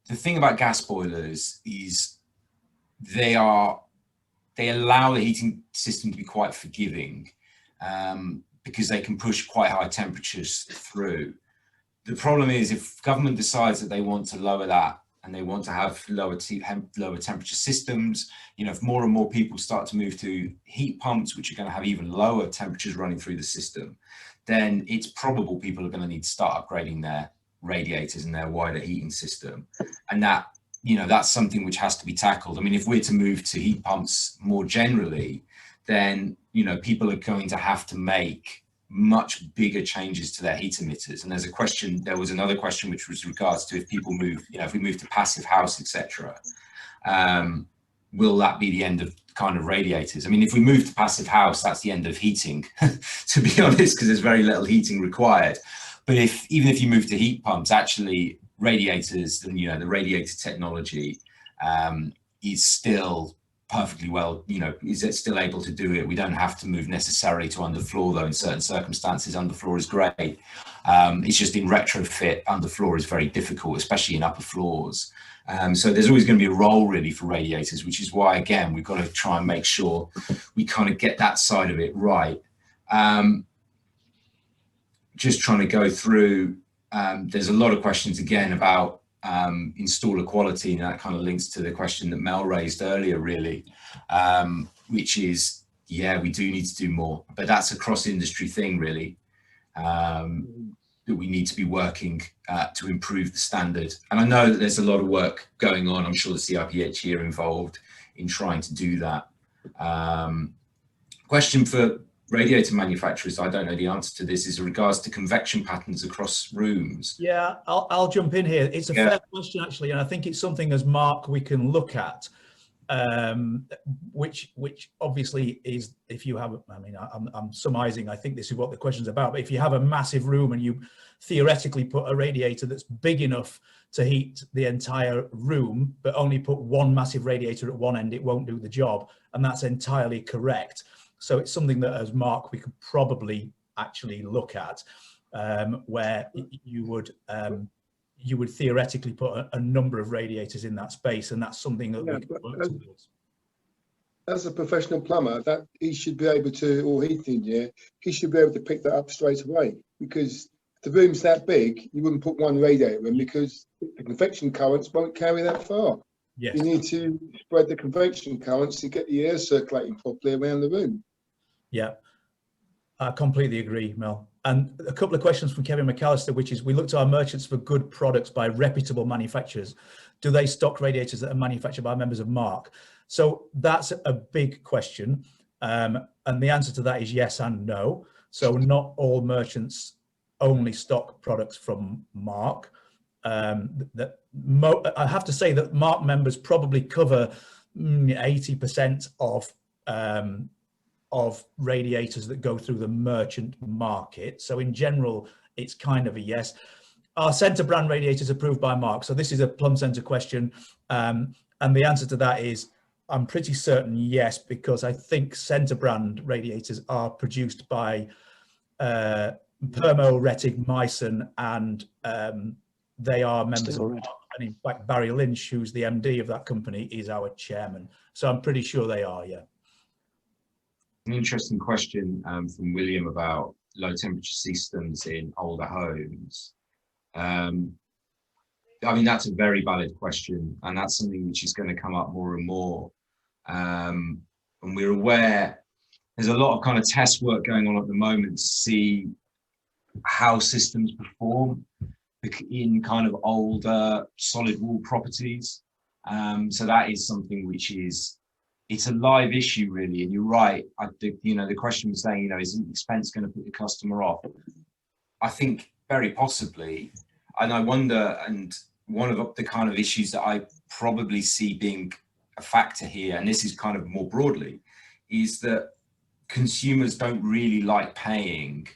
S2: the thing about gas boilers is they allow the heating system to be quite forgiving, because they can push quite high temperatures through. The problem is if government decides that they want to lower that and they want to have lower temperature systems, you know, if more and more people start to move to heat pumps, which are going to have even lower temperatures running through the system, then it's probable people are going to need to start upgrading their radiators and their wider heating system. And that, you know, that's something which has to be tackled. I mean, if we're to move to heat pumps more generally, then, you know, people are going to have to make much bigger changes to their heat emitters. And there's a question, there was another question which was regards to if people move, you know, if we move to passive house, etc. will that be the end of kind of radiators? I mean, if we move to passive house, that's the end of heating, to be honest, because there's very little heating required. But even if you move to heat pumps, actually radiators and, the radiator technology is still perfectly well, is it still able to do it? We don't have to move necessarily to underfloor, though in certain circumstances underfloor is great. It's just in retrofit, underfloor is very difficult, especially in upper floors. So there's always going to be a role really for radiators, which is why, again, we've got to try and make sure we kind of get that side of it right. Just trying to go through, there's a lot of questions again about installer quality, and that kind of links to the question that Mel raised earlier, really, which is, yeah, we do need to do more, but that's a cross-industry thing, really, that we need to be working to improve the standard. And I know that there's a lot of work going on. I'm sure the CIPH are involved in trying to do that. Question for radiator manufacturers, I don't know the answer to this, is in regards to convection patterns across rooms.
S3: Yeah, I'll jump in here. It's a fair question, actually, and I think it's something as MARC we can look at, which obviously is, if you have, I mean, I'm surmising, I think this is what the question's about, but if you have a massive room and you theoretically put a radiator that's big enough to heat the entire room, but only put one massive radiator at one end, it won't do the job, and that's entirely correct. So it's something that as MARC we could probably actually look at, where you would theoretically put a number of radiators in that space, and that's something that we could work towards.
S4: As a professional plumber, that he should be able to, or heating engineer, he should be able to pick that up straight away, because if the room's that big, you wouldn't put one radiator in because the convection currents won't carry that far.
S3: Yes.
S4: You need to spread the convection currents to get the air circulating properly around the room.
S3: Yeah, I completely agree, Mel. And a couple of questions from Kevin McAllister, which is, we look to our merchants for good products by reputable manufacturers. Do they stock radiators that are manufactured by members of MARC? So that's a big question. And the answer to that is yes and no. So not all merchants only stock products from MARC. I have to say that MARC members probably cover 80% of radiators that go through the merchant market. So in general, it's kind of a yes. Are Centre brand radiators approved by MARC? So this is a Plum Centre question. And the answer to that is, I'm pretty certain yes, because I think Centre brand radiators are produced by Permo, Rettig, Meissen, and they are members of MARC. And in fact, Barry Lynch, who's the MD of that company, is our chairman. So I'm pretty sure they are, yeah.
S2: An interesting question from William about low temperature systems in older homes. I mean, that's a very valid question, and that's something which is going to come up more and more. And we're aware there's a lot of kind of test work going on at the moment to see how systems perform in kind of older solid wall properties. So that is something which is, it's a live issue, really. And you're right. I think, the question was saying, isn't expense going to put the customer off? I think very possibly. And I wonder, and one of the kind of issues that I probably see being a factor here, and this is kind of more broadly, is that consumers don't really like paying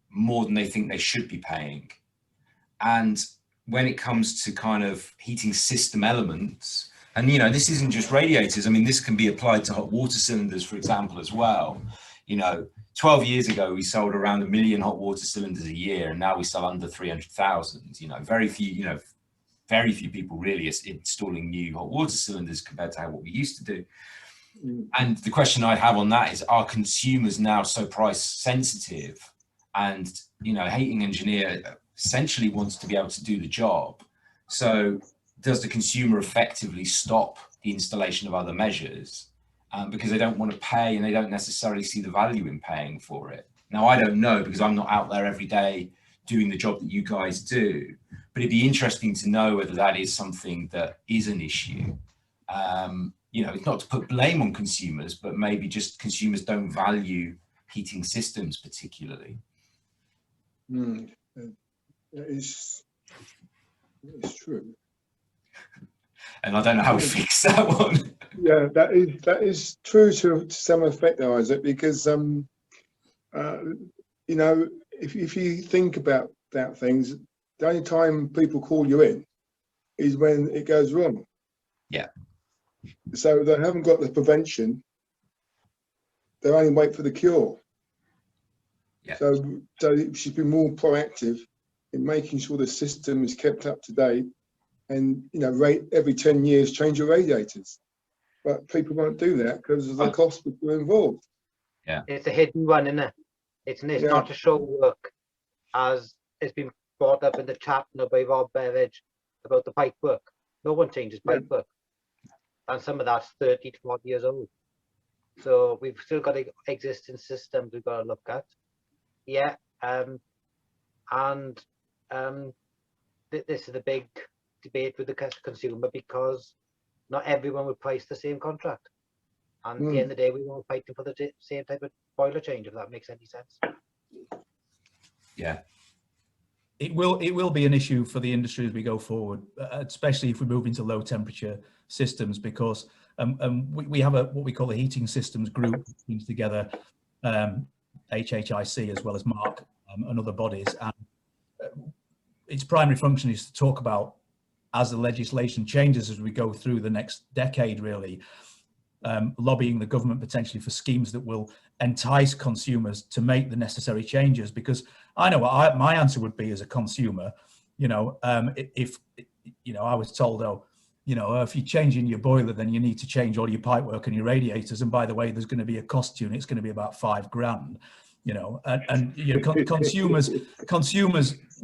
S2: more than they think they should be paying. And when it comes to kind of heating system elements, and, this isn't just radiators. I mean, this can be applied to hot water cylinders, for example, as well. 12 years ago, we sold around 1 million hot water cylinders a year, and now we sell under 300,000. Very few people really are installing new hot water cylinders compared to what we used to do. And the question I have on that is, are consumers now so price sensitive? And, a heating engineer essentially wants to be able to do the job. So does the consumer effectively stop the installation of other measures because they don't want to pay and they don't necessarily see the value in paying for it? Now, I don't know, because I'm not out there every day doing the job that you guys do, but it'd be interesting to know whether that is something that is an issue. It's not to put blame on consumers, but maybe just consumers don't value heating systems particularly.
S4: That is true.
S2: and I don't know how we fix that one.
S4: Yeah, that is true to some effect, though, Isaac, because you know, if you think about things, the only time people call you in is when it goes wrong.
S2: Yeah.
S4: So they haven't got the prevention; they only wait for the cure.
S2: Yeah.
S4: So it should be more proactive in making sure the system is kept up to date, and you know, every 10 years change your radiators. But people won't do that because of the cost that are involved.
S2: Yeah,
S5: it's a hidden one, isn't it? It's
S4: Yeah.
S5: not a show work, as it's been brought up in the chat now by Rob Beveridge about the pipe work. No one changes pipe work, and some of that's 30 to 40 years old. So we've still got existing systems we've got to look at. Yeah, this is the big debate with the consumer, because not everyone will price the same contract. And at the end of the day, we won't fight them for the same type of boiler change, if that makes any sense.
S2: yeah.
S3: It will be an issue for the industry as we go forward, especially if we move into low temperature systems, because we have what we call a heating systems group, which brings together HHIC as well as MARC and other bodies. And its primary function is to talk about, as the legislation changes as we go through the next decade, really, lobbying the government potentially for schemes that will entice consumers to make the necessary changes. Because I know what my answer would be as a consumer. You know, if you know, I was told, oh, you know, if you're changing your boiler, then you need to change all your pipework and your radiators. And by the way, there's going to be a cost to you, and it's going to be about $5,000. You know, and you know, consumers,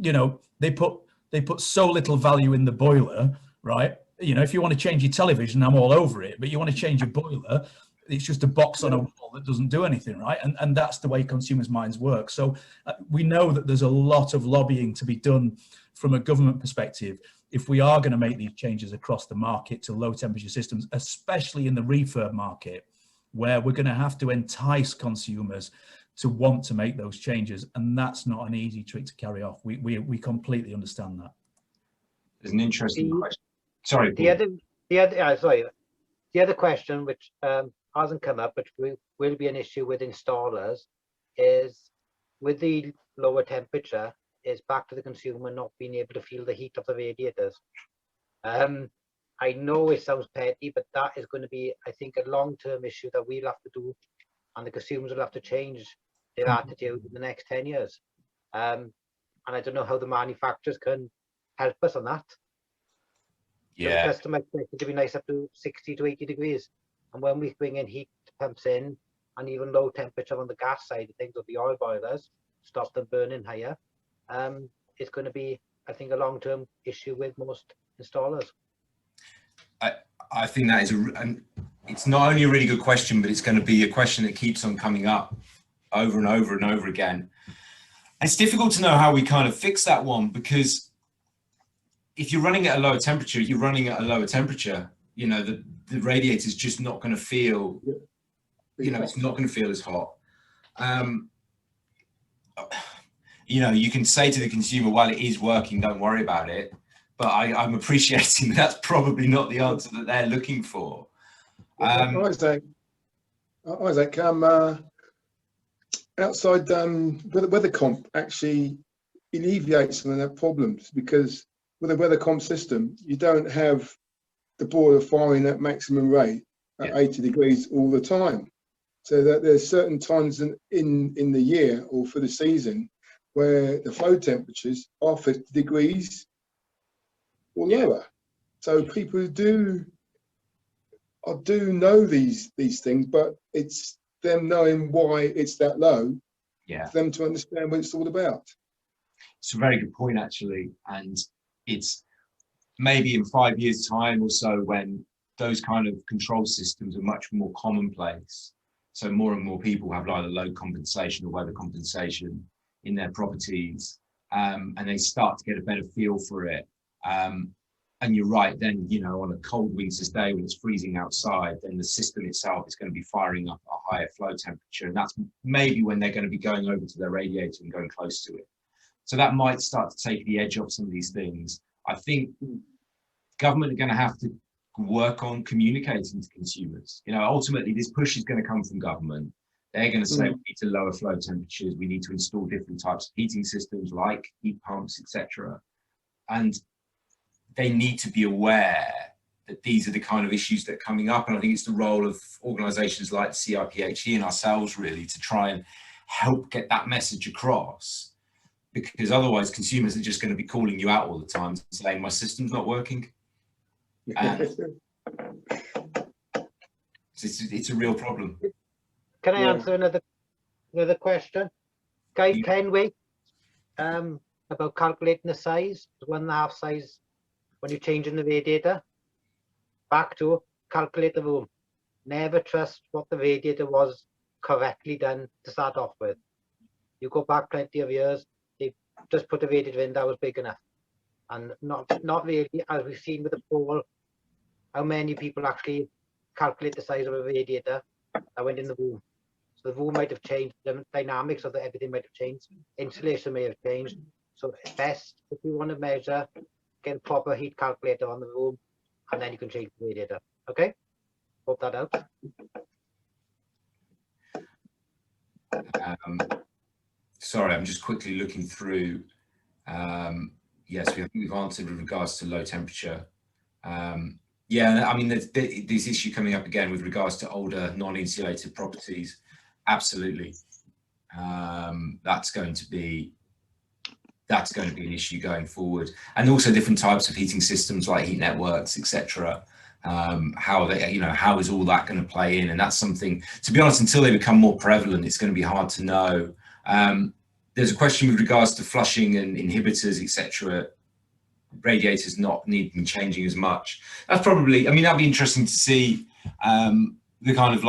S3: you know, they put so little value in the boiler, right? You know, if you want to change your television, I'm all over it. But you want to change your boiler, it's just a box on a wall that doesn't do anything, right? And that's the way consumers' minds work. So we know that there's a lot of lobbying to be done from a government perspective if we are going to make these changes across the market to low temperature systems, especially in the refurb market, where we're going to have to entice consumers to want to make those changes. And that's not an easy trick to carry off. We completely understand that.
S2: There's an interesting question. Sorry,
S5: the other question, which hasn't come up, but will be an issue with installers, is with the lower temperature, is back to the consumer not being able to feel the heat of the radiators. I know it sounds petty, but that is going to be, I think, a long-term issue that we'll have to do, and the consumers will have to change their attitude in the next 10 years. And I don't know how the manufacturers can help us on that. So the customer expects it to be nice up to 60 to 80 degrees. And when we bring in heat pumps in, and even low temperature on the gas side of things, or the oil boilers, stop them burning higher, it's going to be, I think, a long-term issue with most installers.
S2: I think that is it's not only a really good question, but it's going to be a question that keeps on coming up over and over and over again. And it's difficult to know how we kind of fix that one, because if you're running at a lower temperature, you're running at a lower temperature. You know, the radiator is just not going to feel, you know, it's not going to feel as hot. You know, you can say to the consumer, while it is working, don't worry about it. But I'm appreciating that's probably not the answer that they're looking for.
S4: Isaac, outside weather comp actually alleviates some of their problems, because with a weather comp system, you don't have the boiler firing at maximum rate at 80 degrees all the time. So that there's certain times in the year or for the season where the flow temperatures are 50 degrees or lower. So people do know these things, but it's them knowing why it's that low, for them to understand what it's all about.
S2: It's a very good point, actually. And it's maybe in 5 years' time or so, when those kind of control systems are much more commonplace. So more and more people have either load compensation or weather compensation in their properties, and they start to get a better feel for it. And you're right, then, you know, on a cold winter's day when it's freezing outside, then the system itself is going to be firing up a higher flow temperature. And that's maybe when they're going to be going over to their radiator and going close to it. So that might start to take the edge off some of these things. I think government are going to have to work on communicating to consumers. You know, ultimately this push is going to come from government. They're going to say we need to lower flow temperatures, we need to install different types of heating systems like heat pumps, etc. And they need to be aware that these are the kind of issues that are coming up. And I think it's the role of organisations like the CIPHE and ourselves really to try and help get that message across, because otherwise consumers are just going to be calling you out all the time saying my system's not working. It's a real problem.
S5: Can I answer another question? Can we about calculating the size, 1.5 size when you're changing the radiator? Back to calculate the room. Never trust what the radiator was correctly done to start off with. You go back plenty of years, they just put a radiator in that was big enough, and not really, as we've seen with the poll, how many people actually calculate the size of a radiator that went in the room. So the room might have changed, the dynamics of everything might have changed, insulation may have changed. So best, if you want to measure, get a proper heat calculator on the room, and then you can change the radiator. Okay, hope that helps.
S2: Sorry, I'm just quickly looking through. Yes, we've answered with regards to low temperature. Yeah, I mean, there's this issue coming up again with regards to older non-insulated properties. Absolutely, that's going to be an issue going forward, and also different types of heating systems like heat networks, etc. How they, you know, how is all that going to play in? And that's something, to be honest, until they become more prevalent, it's going to be hard to know. There's a question with regards to flushing and inhibitors, etc. Radiators not needing changing as much. That's probably, I mean, that'd be interesting to see the kind of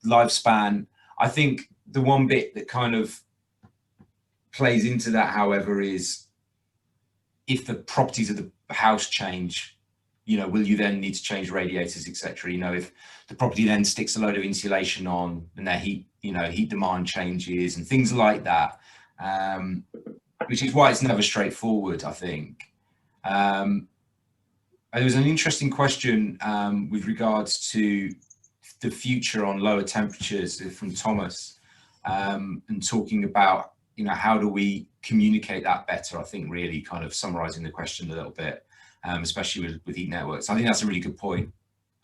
S2: lifespan. I think the one bit that kind of plays into that, however, is if the properties of the house change, you know, will you then need to change radiators, etc. You know, if the property then sticks a load of insulation on and their heat, you know, heat demand changes and things like that, which is why it's never straightforward, I think. There was an interesting question with regards to the future on lower temperatures from Thomas, and talking about, you know, how do we communicate that better? I think really kind of summarising the question a little bit, especially with heat networks. I think that's a really good point,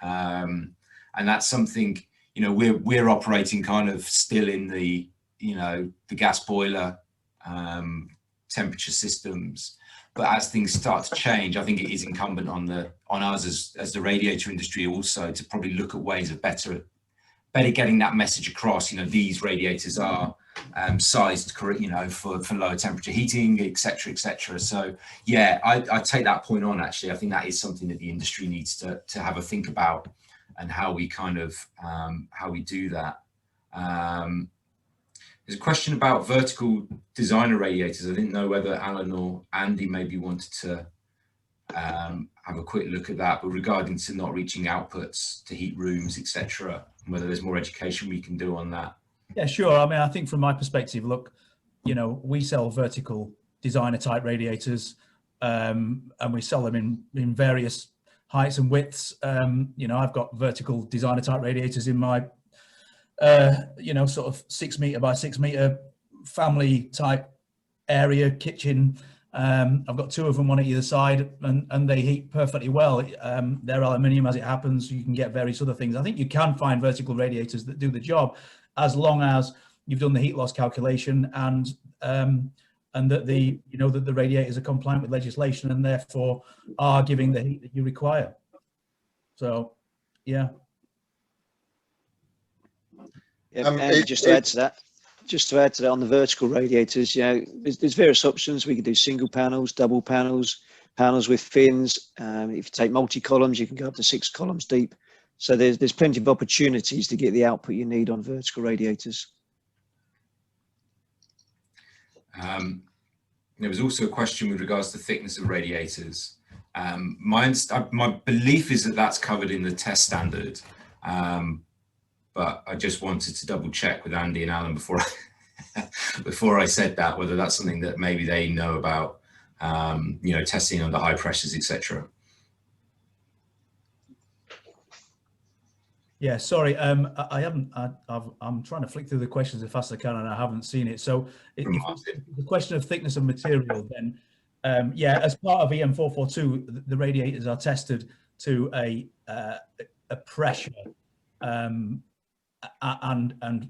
S2: and that's something, you know, we're operating kind of still in the, you know, the gas boiler temperature systems. But as things start to change, I think it is incumbent on us as the radiator industry also to probably look at ways of better getting that message across. You know, these radiators are sized, you know, for lower temperature heating, etc., etc. So yeah, I take that point on. Actually, I think that is something that the industry needs to have a think about, and how we kind of how we do that. There's a question about vertical designer radiators. I didn't know whether Alan or Andy maybe wanted to have a quick look at that, but regarding to not reaching outputs to heat rooms, etc., whether there's more education we can do on that.
S3: Yeah, sure. I mean, I think from my perspective, look, you know, we sell vertical designer type radiators, and we sell them in various heights and widths. You know, I've got vertical designer type radiators in my you know, sort of 6 metre by 6 metre family type area kitchen. I've got 2 of them, one at either side, and they heat perfectly well. They're aluminium as it happens. You can get various other things. I think you can find vertical radiators that do the job, as long as you've done the heat loss calculation and that the, you know, that the radiators are compliant with legislation and therefore are giving the heat that you require. So, yeah.
S6: Yeah, and just to add to that, on the vertical radiators, you know, there's various options. We can do single panels, double panels, panels with fins. If you take multi-columns, you can go up to 6 columns deep. So there's plenty of opportunities to get the output you need on vertical radiators.
S2: There was also a question with regards to thickness of radiators. My belief is that that's covered in the test standard. But I just wanted to double check with Andy and Alan before I said that, whether that's something that maybe they know about, you know, testing under high pressures, etc.
S3: Yeah, sorry, I haven't. I'm trying to flick through the questions as fast as I can, and I haven't seen it. So, if it's the question of thickness of material, then yeah, as part of EM 442, the radiators are tested to a pressure and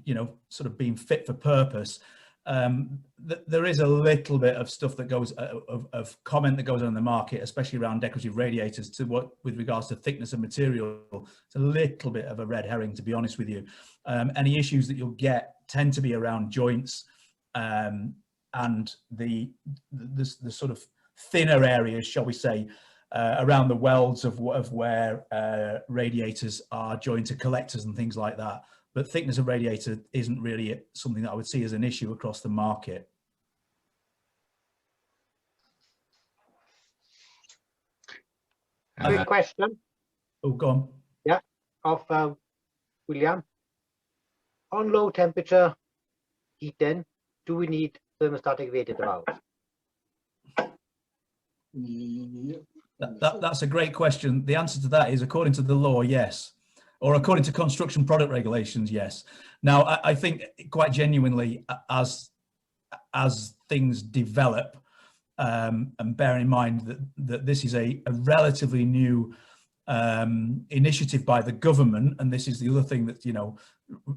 S3: you know, sort of being fit for purpose. There is a little bit of stuff that goes of comment that goes on in the market, especially around decorative radiators, to what with regards to thickness of material. It's a little bit of a red herring, to be honest with you. Any issues that you'll get tend to be around joints and the sort of thinner areas, shall we say, around the welds of where radiators are joined to collectors and things like that. But thickness of radiator isn't really something that I would see as an issue across the market.
S5: Quick question.
S3: Oh, go on.
S5: Yeah, of William. On low temperature heating, do we need thermostatic radiator valves?
S4: Yep.
S3: That's a great question. The answer to that is, according to the law, yes. Or according to construction product regulations, yes. Now, I think quite genuinely, as things develop, and bear in mind that this is a relatively new initiative by the government, and this is the other thing that, you know,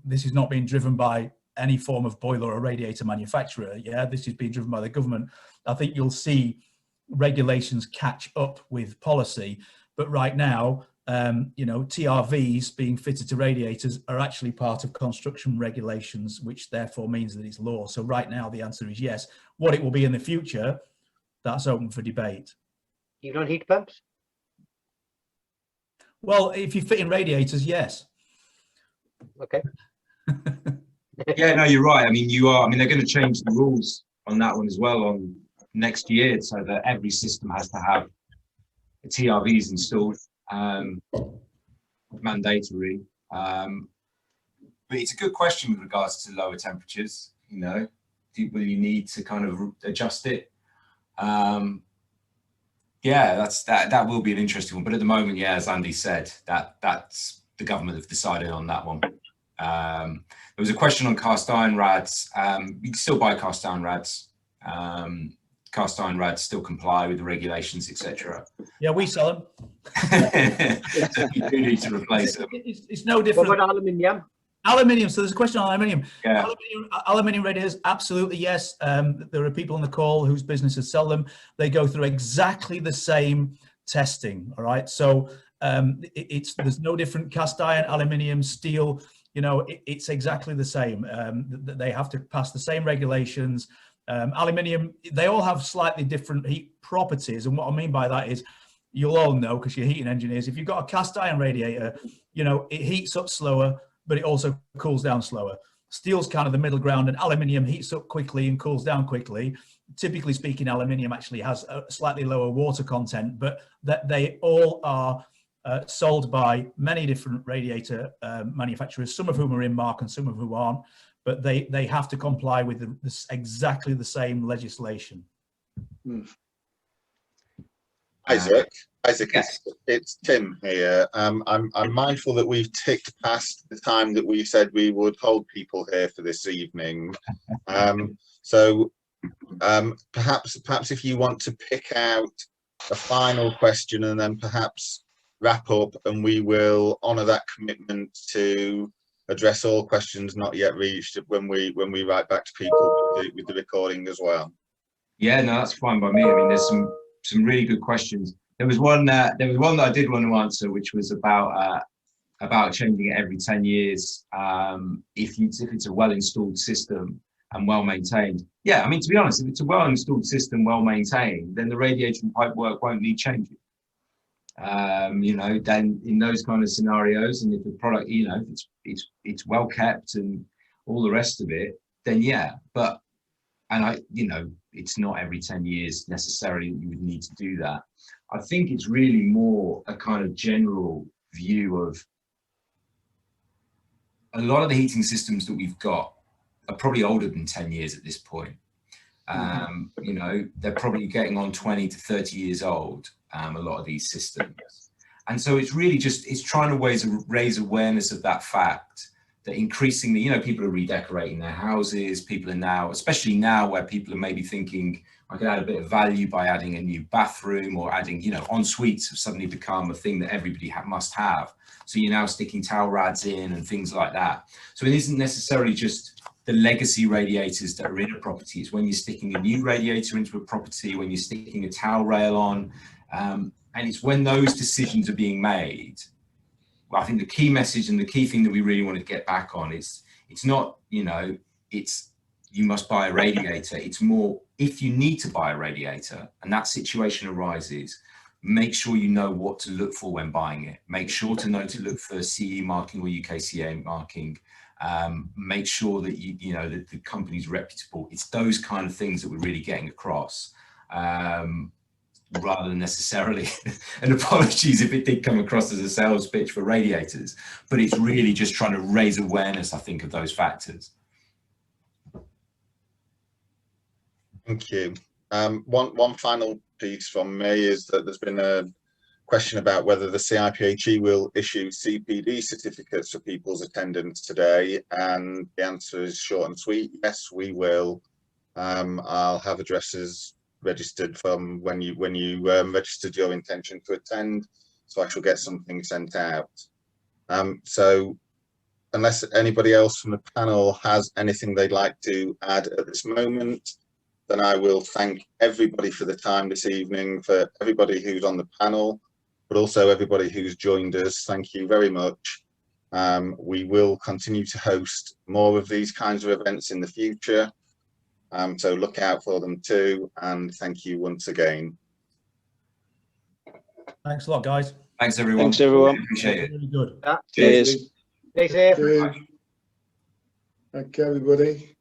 S3: this is not being driven by any form of boiler or radiator manufacturer. Yeah, this is being driven by the government. I think you'll see regulations catch up with policy, but right now, you know, TRVs being fitted to radiators are actually part of construction regulations, which therefore means that it's law. So right now the answer is yes. What it will be in the future, that's open for debate.
S5: Even on heat pumps?
S3: Well, if you fit in radiators, yes.
S5: Okay.
S2: Yeah, no, you're right. I mean, they're going to change the rules on that one as well on next year, so that every system has to have TRVs installed, mandatory. But it's a good question with regards to lower temperatures. You know, will you need to kind of adjust it? Yeah, that will be an interesting one. But at the moment, yeah, as Andy said, that's the government have decided on that one. There was a question on cast iron rads. You can still buy cast iron rads. Cast iron rads still comply with the regulations, etc.
S3: Yeah, we sell them.
S2: So you do need to replace them.
S3: It's no different.
S5: What about aluminium?
S3: Aluminium. So there's a question on aluminium.
S2: Yeah.
S3: Aluminium radiators, absolutely yes. There are people on the call whose businesses sell them. They go through exactly the same testing. All right. So there's no different cast iron, aluminium, steel. You know, it's exactly the same. They have to pass the same regulations. Aluminium, they all have slightly different heat properties, and what I mean by that is, you'll all know because you're heating engineers, if you've got a cast iron radiator, you know, it heats up slower, but it also cools down slower. Steel's kind of the middle ground, and aluminium heats up quickly and cools down quickly. Typically speaking, aluminium actually has a slightly lower water content, but that they all are sold by many different radiator manufacturers, some of whom are in MARC and some of whom aren't. But they have to comply with exactly the same legislation.
S1: Isaac,
S2: yes.
S1: it's Tim here. I'm mindful that we've ticked past the time that we said we would hold people here for this evening. So perhaps if you want to pick out a final question and then perhaps wrap up, and we will honour that commitment to address all questions not yet reached when we write back to people with the recording as well.
S2: Yeah, no, that's fine by me. I mean, there's some really good questions. There was one that I did want to answer, which was about changing it every 10 years if it's a well installed system and well maintained. Yeah, I mean, to be honest, if it's a well installed system, well maintained, then the radiation pipe work won't need changing. You know, then in those kind of scenarios, and if the product, you know, if it's well kept and all the rest of it, then yeah. But you know, it's not every 10 years necessarily that you would need to do that. I think it's really more a kind of general view of a lot of the heating systems that we've got are probably older than 10 years at this point. You know, they're probably getting on 20 to 30 years old, a lot of these systems. And so it's really just, it's trying to raise awareness of that fact that increasingly, you know, people are redecorating their houses. People are now, especially now where people are maybe thinking, I could add a bit of value by adding a new bathroom, or adding, you know, en suites have suddenly become a thing that everybody must have. So you're now sticking towel rads in and things like that. So it isn't necessarily just the legacy radiators that are in a property. It's when you're sticking a new radiator into a property, when you're sticking a towel rail on, and it's when those decisions are being made. Well, I think the key message and the key thing that we really want to get back on is, it's not, you know, it's you must buy a radiator. It's more, if you need to buy a radiator and that situation arises, make sure you know what to look for when buying it. Make sure to know to look for CE marking or UKCA marking. Make sure that you know that the company's reputable. It's those kind of things that we're really getting across, rather than necessarily, and apologies if it did come across as a sales pitch for radiators, but it's really just trying to raise awareness, I think, of those factors.
S1: Thank you. One final piece from me is that there's been a question about whether the CIPHE will issue CPD certificates for people's attendance today, and the answer is short and sweet: yes, we will. I'll have addresses registered from when you registered your intention to attend, so I shall get something sent out. So unless anybody else from the panel has anything they'd like to add at this moment, then I will thank everybody for the time this evening, for everybody who's on the panel, but also everybody who's joined us. Thank you very much. We will continue to host more of these kinds of events in the future, so look out for them too, and thank you once again.
S3: Thanks a lot, guys.
S2: Thanks, everyone.
S6: Thanks, everyone.
S2: Appreciate it.
S3: Really good.
S6: Cheers.
S5: Stay safe.
S4: Cheers. Okay, everybody.